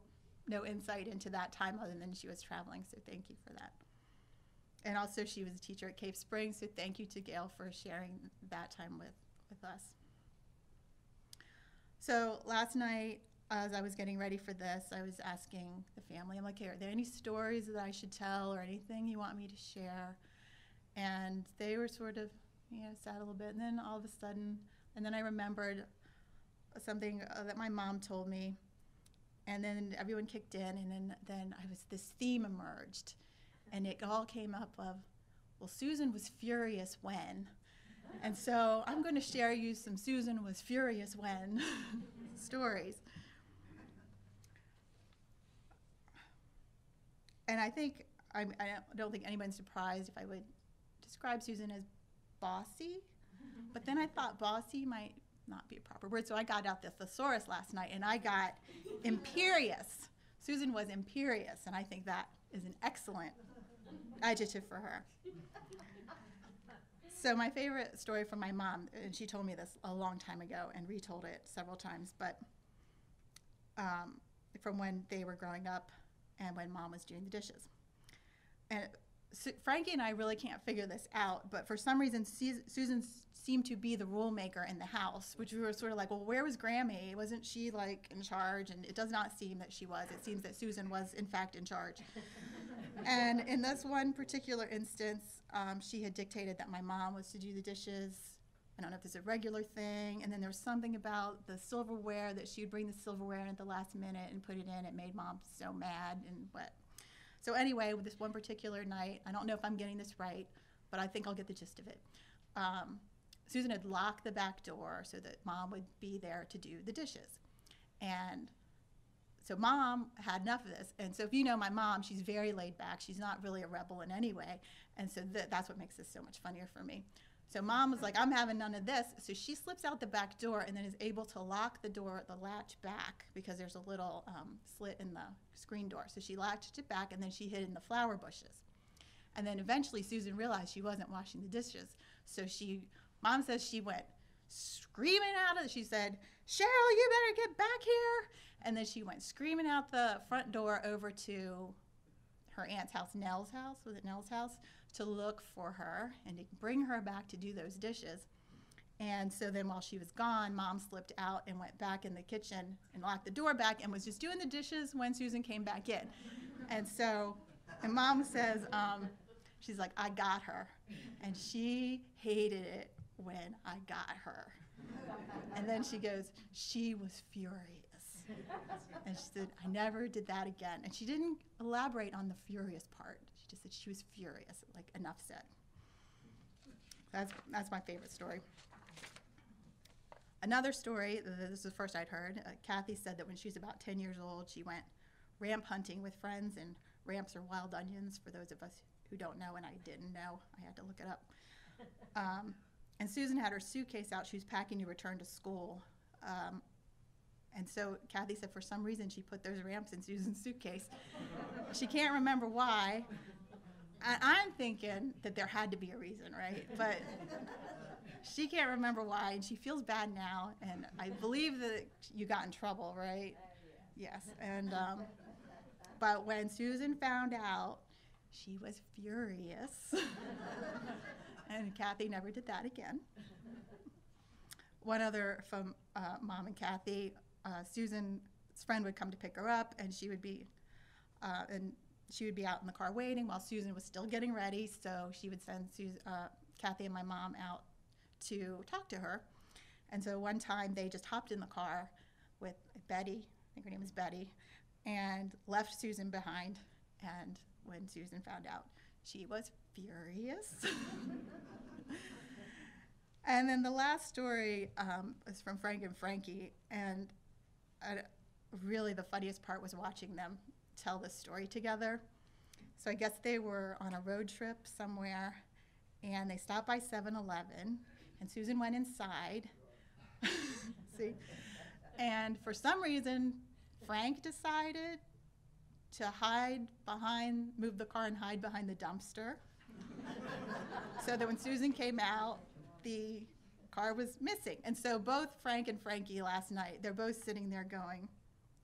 insight into that time other than she was traveling, so thank you for that. And also she was a teacher at Cave Springs, so thank you to Gail for sharing that time with us. So last night, as I was getting ready for this, I was asking the family, I'm like, hey, are there any stories that I should tell or anything you want me to share? And they were sort of, sad a little bit. And then all of a sudden, and then I remembered something that my mom told me. And then everyone kicked in, and then this theme emerged. And it all came up of, well, Susan was furious when. And so I'm going to share you some Susan was furious when stories. And I don't think anyone's surprised if I would describe Susan as bossy, but then I thought bossy might not be a proper word, so I got out the thesaurus last night, and I got imperious. Susan was imperious, and I think that is an excellent adjective for her. So my favorite story from my mom, and she told me this a long time ago and retold it several times, but from when they were growing up and when Mom was doing the dishes. And Frankie and I really can't figure this out, but for some reason Susan seemed to be the rule maker in the house, which we were sort of like, well, where was Grammy? Wasn't she like in charge? And it does not seem that she was. It seems that Susan was in fact in charge. And in this one particular instance, she had dictated that my mom was to do the dishes. I don't know if this is a regular thing. And then there was something about the silverware, that she would bring the silverware in at the last minute and put it in. It made Mom so mad and what. So anyway, with this one particular night, I don't know if I'm getting this right, but I think I'll get the gist of it. Susan had locked the back door so that Mom would be there to do the dishes. And so Mom had enough of this. And so if you know my mom, she's very laid back. She's not really a rebel in any way. And so that's what makes this so much funnier for me. So Mom was like, I'm having none of this. So she slips out the back door and then is able to lock the door, the latch back, because there's a little slit in the screen door. So she latched it back, and then she hid in the flower bushes. And then eventually Susan realized she wasn't washing the dishes. So Mom says she went screaming out she said, Cheryl, you better get back here. And then she went screaming out the front door over to her aunt's house, Nell's house, was it Nell's house, to look for her and to bring her back to do those dishes. And so then while she was gone, Mom slipped out and went back in the kitchen and locked the door back and was just doing the dishes when Susan came back in. And Mom says, she's like, I got her. And she hated it when I got her. And then she goes, she was furious. And she said, I never did that again. And she didn't elaborate on the furious part. She just said she was furious, like enough said. That's my favorite story. Another story, this is the first I'd heard, Kathy said that when she was about 10 years old, she went ramp hunting with friends, and ramps are wild onions, for those of us who don't know, and I didn't know. I had to look it up. And Susan had her suitcase out. She was packing to return to school. And so Kathy said for some reason she put those ramps in Susan's suitcase. She can't remember why. I'm thinking that there had to be a reason, right? But she can't remember why, and she feels bad now. And I believe that you got in trouble, right? Yes. And but when Susan found out, she was furious. And Kathy never did that again. One other from Mom and Kathy, Susan's friend would come to pick her up, and she would be out in the car waiting while Susan was still getting ready. So she would send Kathy and my mom out to talk to her. And so one time they just hopped in the car with Betty, I think her name is Betty, and left Susan behind. And when Susan found out, she was furious. And then the last story is from Frank and Frankie, and really the funniest part was watching them tell this story together. So I guess they were on a road trip somewhere, and they stopped by 7-Eleven, and Susan went inside. See? And for some reason, Frank decided to move the car and hide behind the dumpster. So that when Susan came out, the car was missing. And so both Frank and Frankie last night, they're both sitting there going,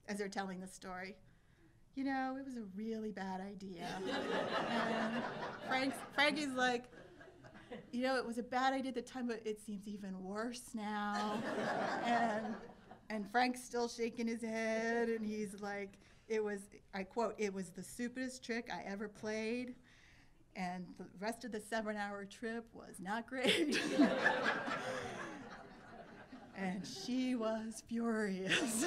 as they're telling the story, you know, it was a really bad idea. And Frankie's like, you know, it was a bad idea at the time, but it seems even worse now. And Frank's still shaking his head, and he's like, I quote, it was the stupidest trick I ever played, and the rest of the 7-hour trip was not great. And she was furious.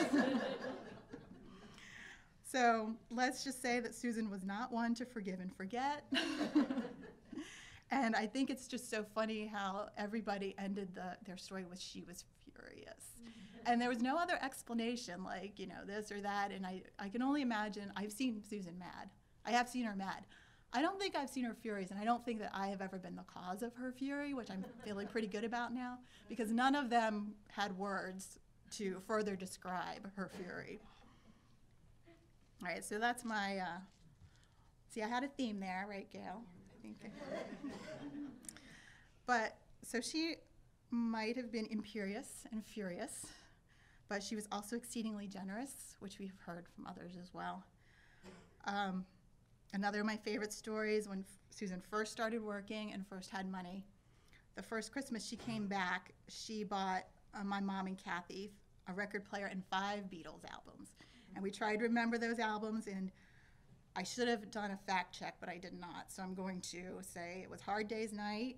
So let's just say that Susan was not one to forgive and forget. And I think it's just so funny how everybody ended their story with she was furious. And there was no other explanation, like, you know, this or that. And I can only imagine, I've seen Susan mad. I have seen her mad. I don't think I've seen her furious, and I don't think that I have ever been the cause of her fury, which I'm feeling pretty good about now, because none of them had words to further describe her fury. All right, so that's my, see, I had a theme there, right, Gail? I think. But, so she might have been imperious and furious, but she was also exceedingly generous, which we've heard from others as well. Another of my favorite stories, when Susan first started working and first had money, the first Christmas she came back, she bought my mom and Kathy a record player and 5 Beatles albums. And we tried to remember those albums, and I should have done a fact check, but I did not. So I'm going to say it was Hard Day's Night,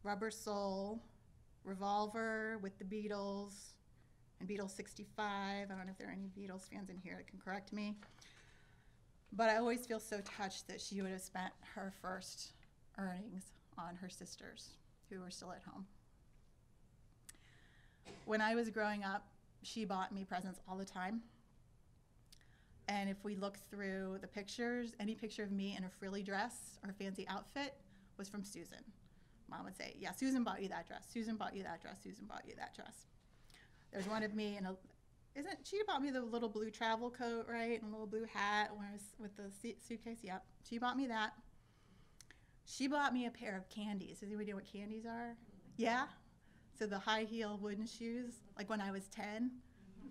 Rubber Soul, Revolver with the Beatles, and Beatles 65. I don't know if there are any Beatles fans in here that can correct me. But I always feel so touched that she would have spent her first earnings on her sisters, who were still at home. When I was growing up, she bought me presents all the time. And if we look through the pictures, any picture of me in a frilly dress or a fancy outfit was from Susan. Mom would say, yeah, Susan bought you that dress. Susan bought you that dress. Susan bought you that dress. There's one of me in she bought me the little blue travel coat, right? And a little blue hat when I was with the suitcase. Yep, she bought me that. She bought me a pair of candies. Does anybody know what candies are? Yeah? So the high heel wooden shoes, like when I was 10.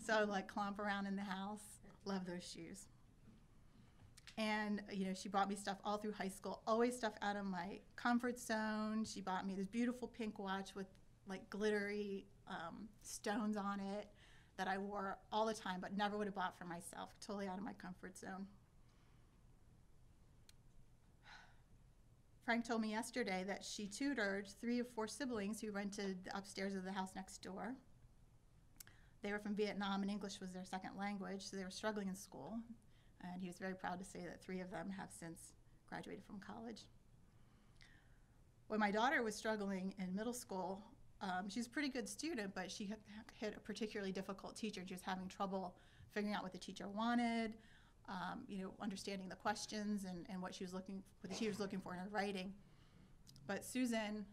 So I would like clomp around in the house. Love those shoes. And, you know, she bought me stuff all through high school, always stuff out of my comfort zone. She bought me this beautiful pink watch with like glittery stones on it that I wore all the time, but never would have bought for myself, totally out of my comfort zone. Frank told me yesterday that she tutored 3 of 4 siblings who rented upstairs of the house next door. They were from Vietnam and English was their second language, so they were struggling in school. And he was very proud to say that 3 of them have since graduated from college. When my daughter was struggling in middle school, she was a pretty good student, but she hit a particularly difficult teacher. She was having trouble figuring out what the teacher wanted, understanding the questions and what the teacher was looking for in her writing. But Susan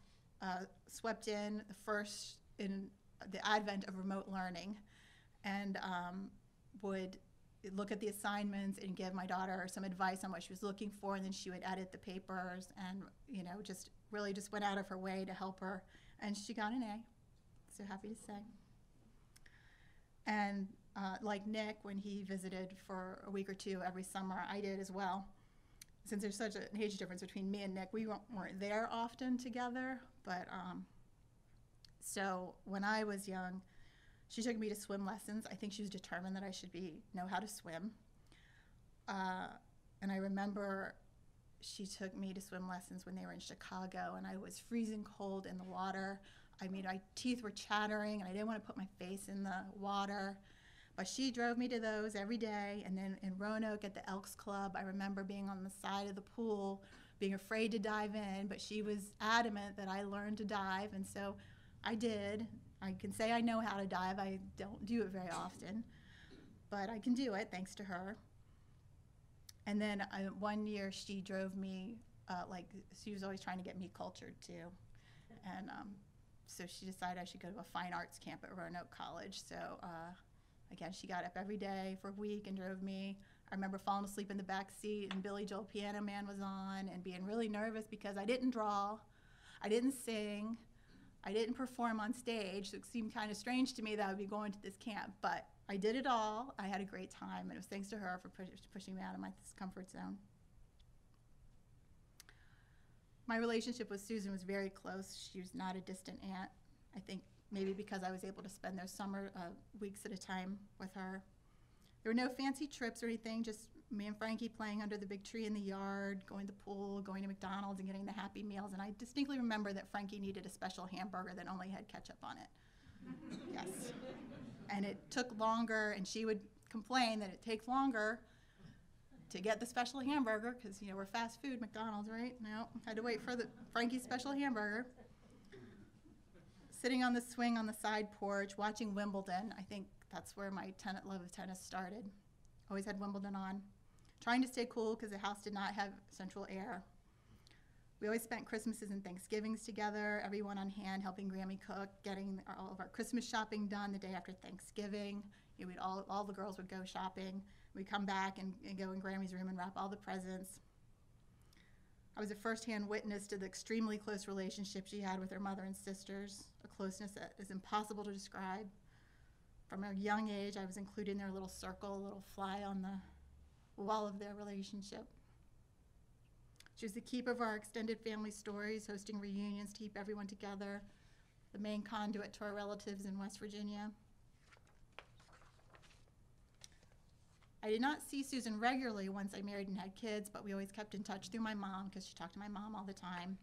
swept in the first in the advent of remote learning, and would look at the assignments and give my daughter some advice on what she was looking for, and then she would edit the papers and just really just went out of her way to help her, and she got an A. So happy to say. And like Nick, when he visited for a week or two every summer, I did as well. Since there's such an age difference between me and Nick, we weren't there often together, but so when I was young, she took me to swim lessons. I think she was determined that I should know how to swim. And I remember she took me to swim lessons when they were in Chicago, and I was freezing cold in the water. I mean, my teeth were chattering, and I didn't want to put my face in the water. But she drove me to those every day. And then in Roanoke at the Elks Club, I remember being on the side of the pool, being afraid to dive in, but she was adamant that I learn to dive, and so I did. I can say I know how to dive. I don't do it very often, but I can do it thanks to her. And then one year she drove me, she was always trying to get me cultured too. And so she decided I should go to a fine arts camp at Roanoke College. So again, she got up every day for a week and drove me. I remember falling asleep in the back seat and Billy Joel Piano Man was on and being really nervous because I didn't draw, I didn't sing, I didn't perform on stage, so it seemed kind of strange to me that I would be going to this camp, but I did it all. I had a great time, and it was thanks to her for pushing me out of my comfort zone. My relationship with Susan was very close. She was not a distant aunt. I think maybe because I was able to spend those summer weeks at a time with her. There were no fancy trips or anything, just me and Frankie playing under the big tree in the yard, going to the pool, going to McDonald's and getting the Happy Meals. And I distinctly remember that Frankie needed a special hamburger that only had ketchup on it. Yes. And it took longer, and she would complain that it takes longer to get the special hamburger because, we're fast food, McDonald's, right? No, had to wait for the Frankie's special hamburger. Sitting on the swing on the side porch, watching Wimbledon. I think that's where my love of tennis started. Always had Wimbledon on. Trying to stay cool because the house did not have central air. We always spent Christmases and Thanksgivings together, everyone on hand, helping Grammy cook, getting all of our Christmas shopping done the day after Thanksgiving. We'd all the girls would go shopping. We'd come back and go in Grammy's room and wrap all the presents. I was a first-hand witness to the extremely close relationship she had with her mother and sisters, a closeness that is impossible to describe. From a young age, I was included in their little circle, a little fly on the wall of their relationship. She was the keeper of our extended family stories, hosting reunions to keep everyone together, the main conduit to our relatives in West Virginia. I did not see Susan regularly once I married and had kids, but we always kept in touch through my mom because she talked to my mom all the time.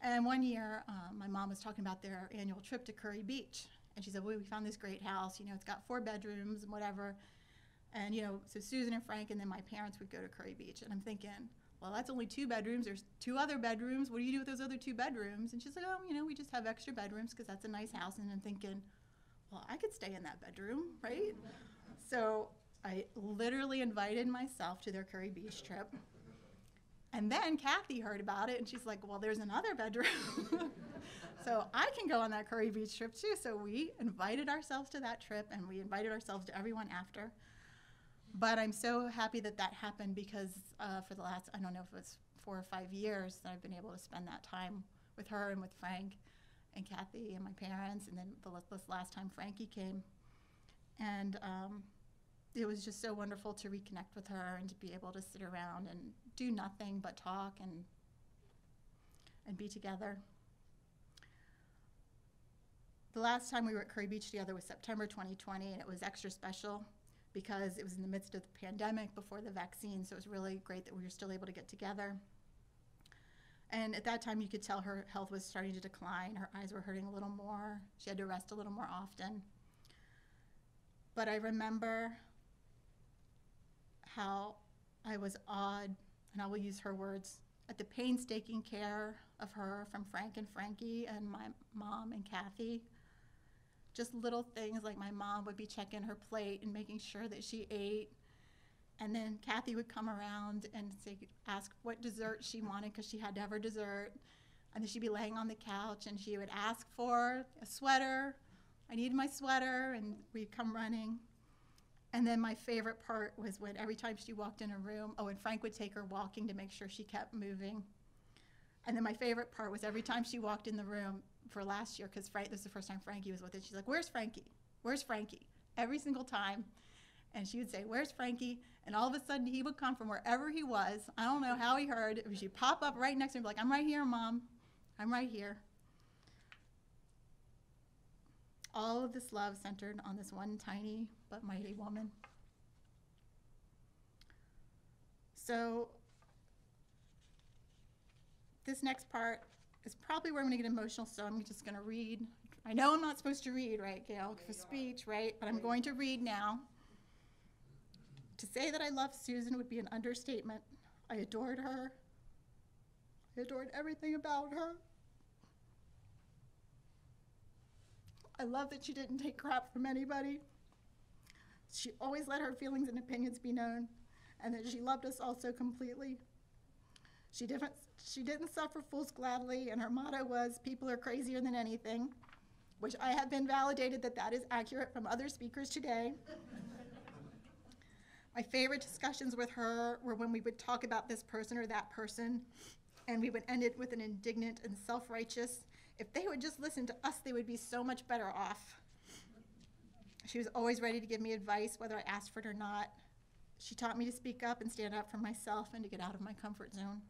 And one year, my mom was talking about their annual trip to Curry Beach. And she said, well, we found this great house, it's got 4 bedrooms and whatever. And, so Susan and Frank and then my parents would go to Curry Beach. And I'm thinking, well, that's only 2 bedrooms. There's 2 other bedrooms. What do you do with those other 2 bedrooms? And she's like, oh, we just have extra bedrooms because that's a nice house. And I'm thinking, well, I could stay in that bedroom, right? So I literally invited myself to their Curry Beach trip. And then Kathy heard about it, and she's like, well, there's another bedroom. So I can go on that Curry Beach trip too. So we invited ourselves to that trip, and we invited ourselves to everyone after. But I'm so happy that that happened because for the last, I don't know if it was 4 or 5 years that I've been able to spend that time with her and with Frank and Kathy and my parents, and then this last time Frankie came. And it was just so wonderful to reconnect with her and to be able to sit around and do nothing but talk and be together. The last time we were at Curry Beach together was September 2020, and it was extra special because it was in the midst of the pandemic before the vaccine, so it was really great that we were still able to get together. And at that time, you could tell her health was starting to decline. Her eyes were hurting a little more. She had to rest a little more often. But I remember how I was awed, and I will use her words, at the painstaking care of her from Frank and Frankie and my mom and Kathy. Just little things like my mom would be checking her plate and making sure that she ate. And then Kathy would come around and ask what dessert she wanted because she had to have her dessert. And then she'd be laying on the couch and she would ask for a sweater. I needed my sweater, and we'd come running. And then my favorite part was when every time she walked in a room, and Frank would take her walking to make sure she kept moving. And then my favorite part was every time she walked in the room for last year, because this was the first time Frankie was with it, she's like, "Where's Frankie? Where's Frankie?" Every single time. And she would say, "Where's Frankie?" And all of a sudden he would come from wherever he was. I don't know how he heard. She'd pop up right next to him, like, "I'm right here, Mom. I'm right here." All of this love centered on this one tiny but mighty woman. So this next part is probably where I'm going to get emotional, so I'm just going to read. I know I'm not supposed to read, right, Gail, for speech, right? But I'm going to read now. To say that I love Susan would be an understatement. I adored her. I adored everything about her. I love that she didn't take crap from anybody. She always let her feelings and opinions be known, and that she loved us all so completely. She didn't suffer fools gladly, and her motto was, "People are crazier than anything," which I have been validated that is accurate from other speakers today. My favorite discussions with her were when we would talk about this person or that person, and we would end it with an indignant and self-righteous, "If they would just listen to us, they would be so much better off." She was always ready to give me advice, whether I asked for it or not. She taught me to speak up and stand up for myself and to get out of my comfort zone.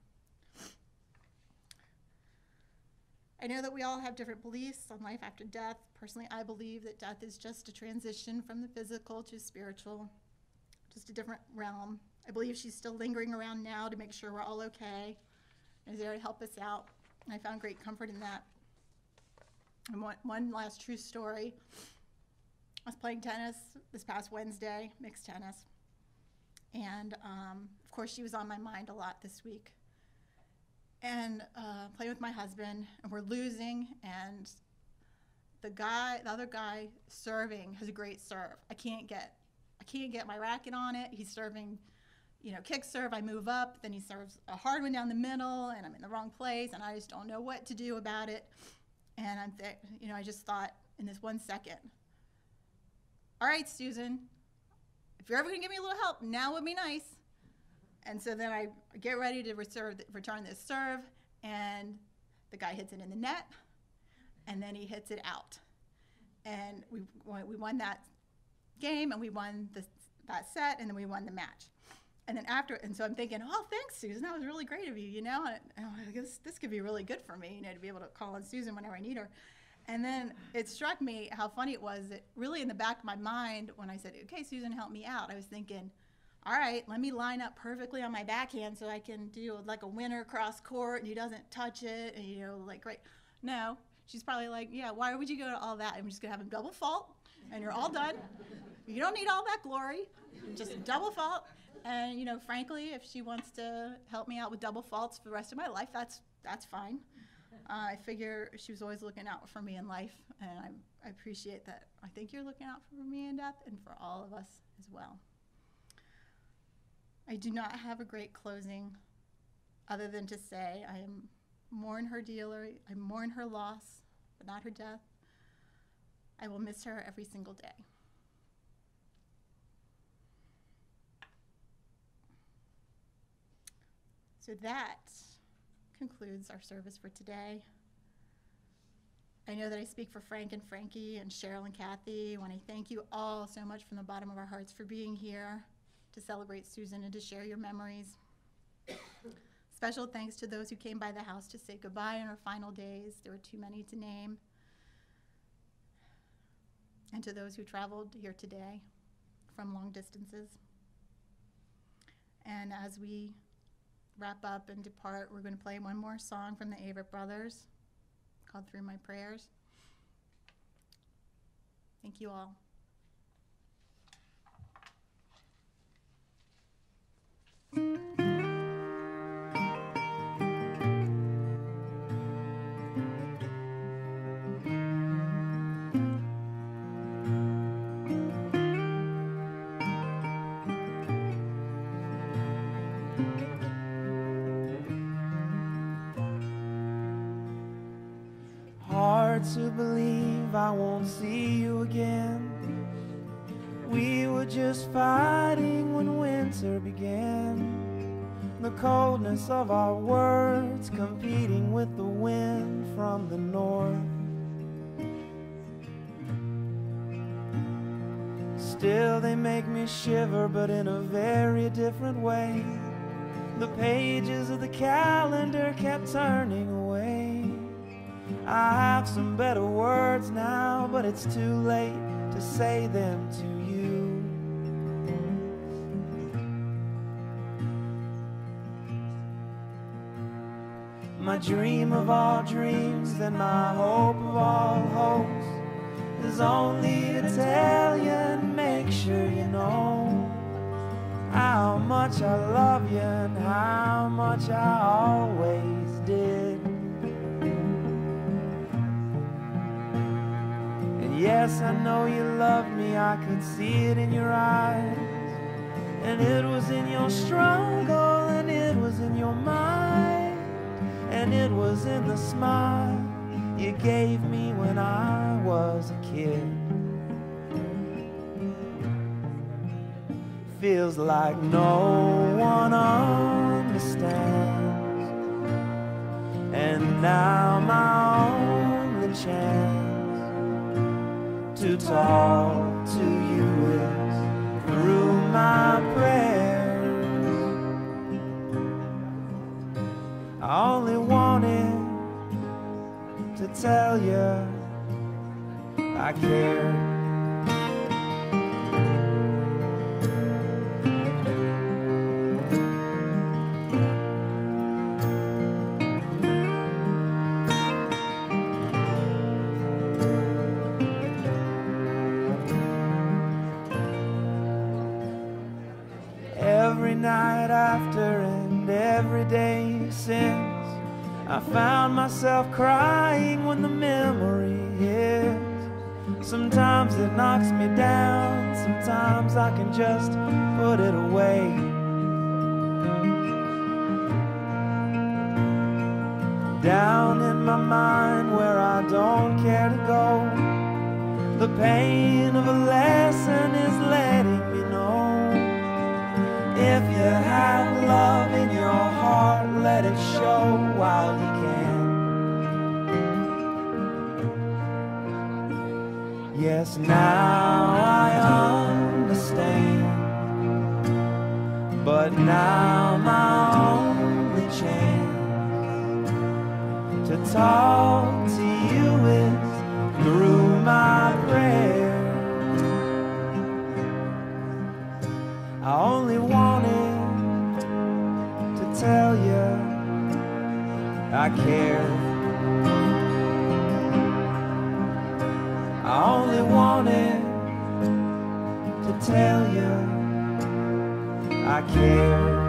I know that we all have different beliefs on life after death. Personally, I believe that death is just a transition from the physical to spiritual, just a different realm. I believe she's still lingering around now to make sure we're all okay, and is there to help us out. And I found great comfort in that. And one last true story. I was playing tennis this past Wednesday, mixed tennis. And of course she was on my mind a lot this week. And playing with my husband, and we're losing, and the other guy serving has a great serve. I can't get my racket on it. He's serving, kick serve. I move up, then he serves a hard one down the middle, and I'm in the wrong place, and I just don't know what to do about it. And I just thought in this 1 second, all right, Susan, if you're ever gonna give me a little help, now would be nice. And so then I get ready to return this serve, and the guy hits it in the net, and then he hits it out. And we won that game, and we won that set, and then we won the match. And then and so I'm thinking, oh, thanks, Susan, that was really great of you, And I guess this could be really good for me, to be able to call on Susan whenever I need her. And then it struck me how funny it was that really in the back of my mind, when I said, "Okay, Susan, help me out," I was thinking, all right, let me line up perfectly on my backhand so I can do like a winner cross court and he doesn't touch it, and right. No, she's probably like, yeah, why would you go to all that? I'm just gonna have him double fault and you're all done. You don't need all that glory, just double fault. And frankly, if she wants to help me out with double faults for the rest of my life, that's fine. I figure she was always looking out for me in life, and I appreciate that. I think you're looking out for me in death and for all of us as well. I do not have a great closing other than to say I mourn her dearly. I mourn her loss, but not her death. I will miss her every single day. So that concludes our service for today. I know that I speak for Frank and Frankie and Cheryl and Kathy when I thank you all so much from the bottom of our hearts for being here to celebrate Susan and to share your memories. Special thanks to those who came by the house to say goodbye in her final days. There were too many to name. And to those who traveled here today from long distances. And as we wrap up and depart, we're going to play one more song from the Averitt Brothers called Through My Prayers. Thank you all. Hard to believe I won't see you again. We were just fighting when winter began. The coldness of our words competing with the wind from the north. Still they make me shiver, but in a very different way. The pages of the calendar kept turning away. I have some better words now, but it's too late to say them to you. My dream of all dreams and my hope of all hopes is only to tell you and make sure you know how much I love you and how much I always did. Yes, I know you love me, I could see it in your eyes. And it was in your struggle, and it was in your mind, and it was in the smile you gave me when I was a kid. Feels like no one understands, and now my only chance to talk to you is through my prayers. I only wanted to tell you I care. Every night after and every day since, I found myself crying when the memory hits. Sometimes it knocks me down, sometimes I can just put it away. Down in my mind where I don't care to go, the pain of a lesson is letting me know. If you have love in your heart, let it show while you can. Yes, now I understand, but now my only chance to talk to you is through my prayers. I only wanted to tell you I care. I only wanted to tell you I care.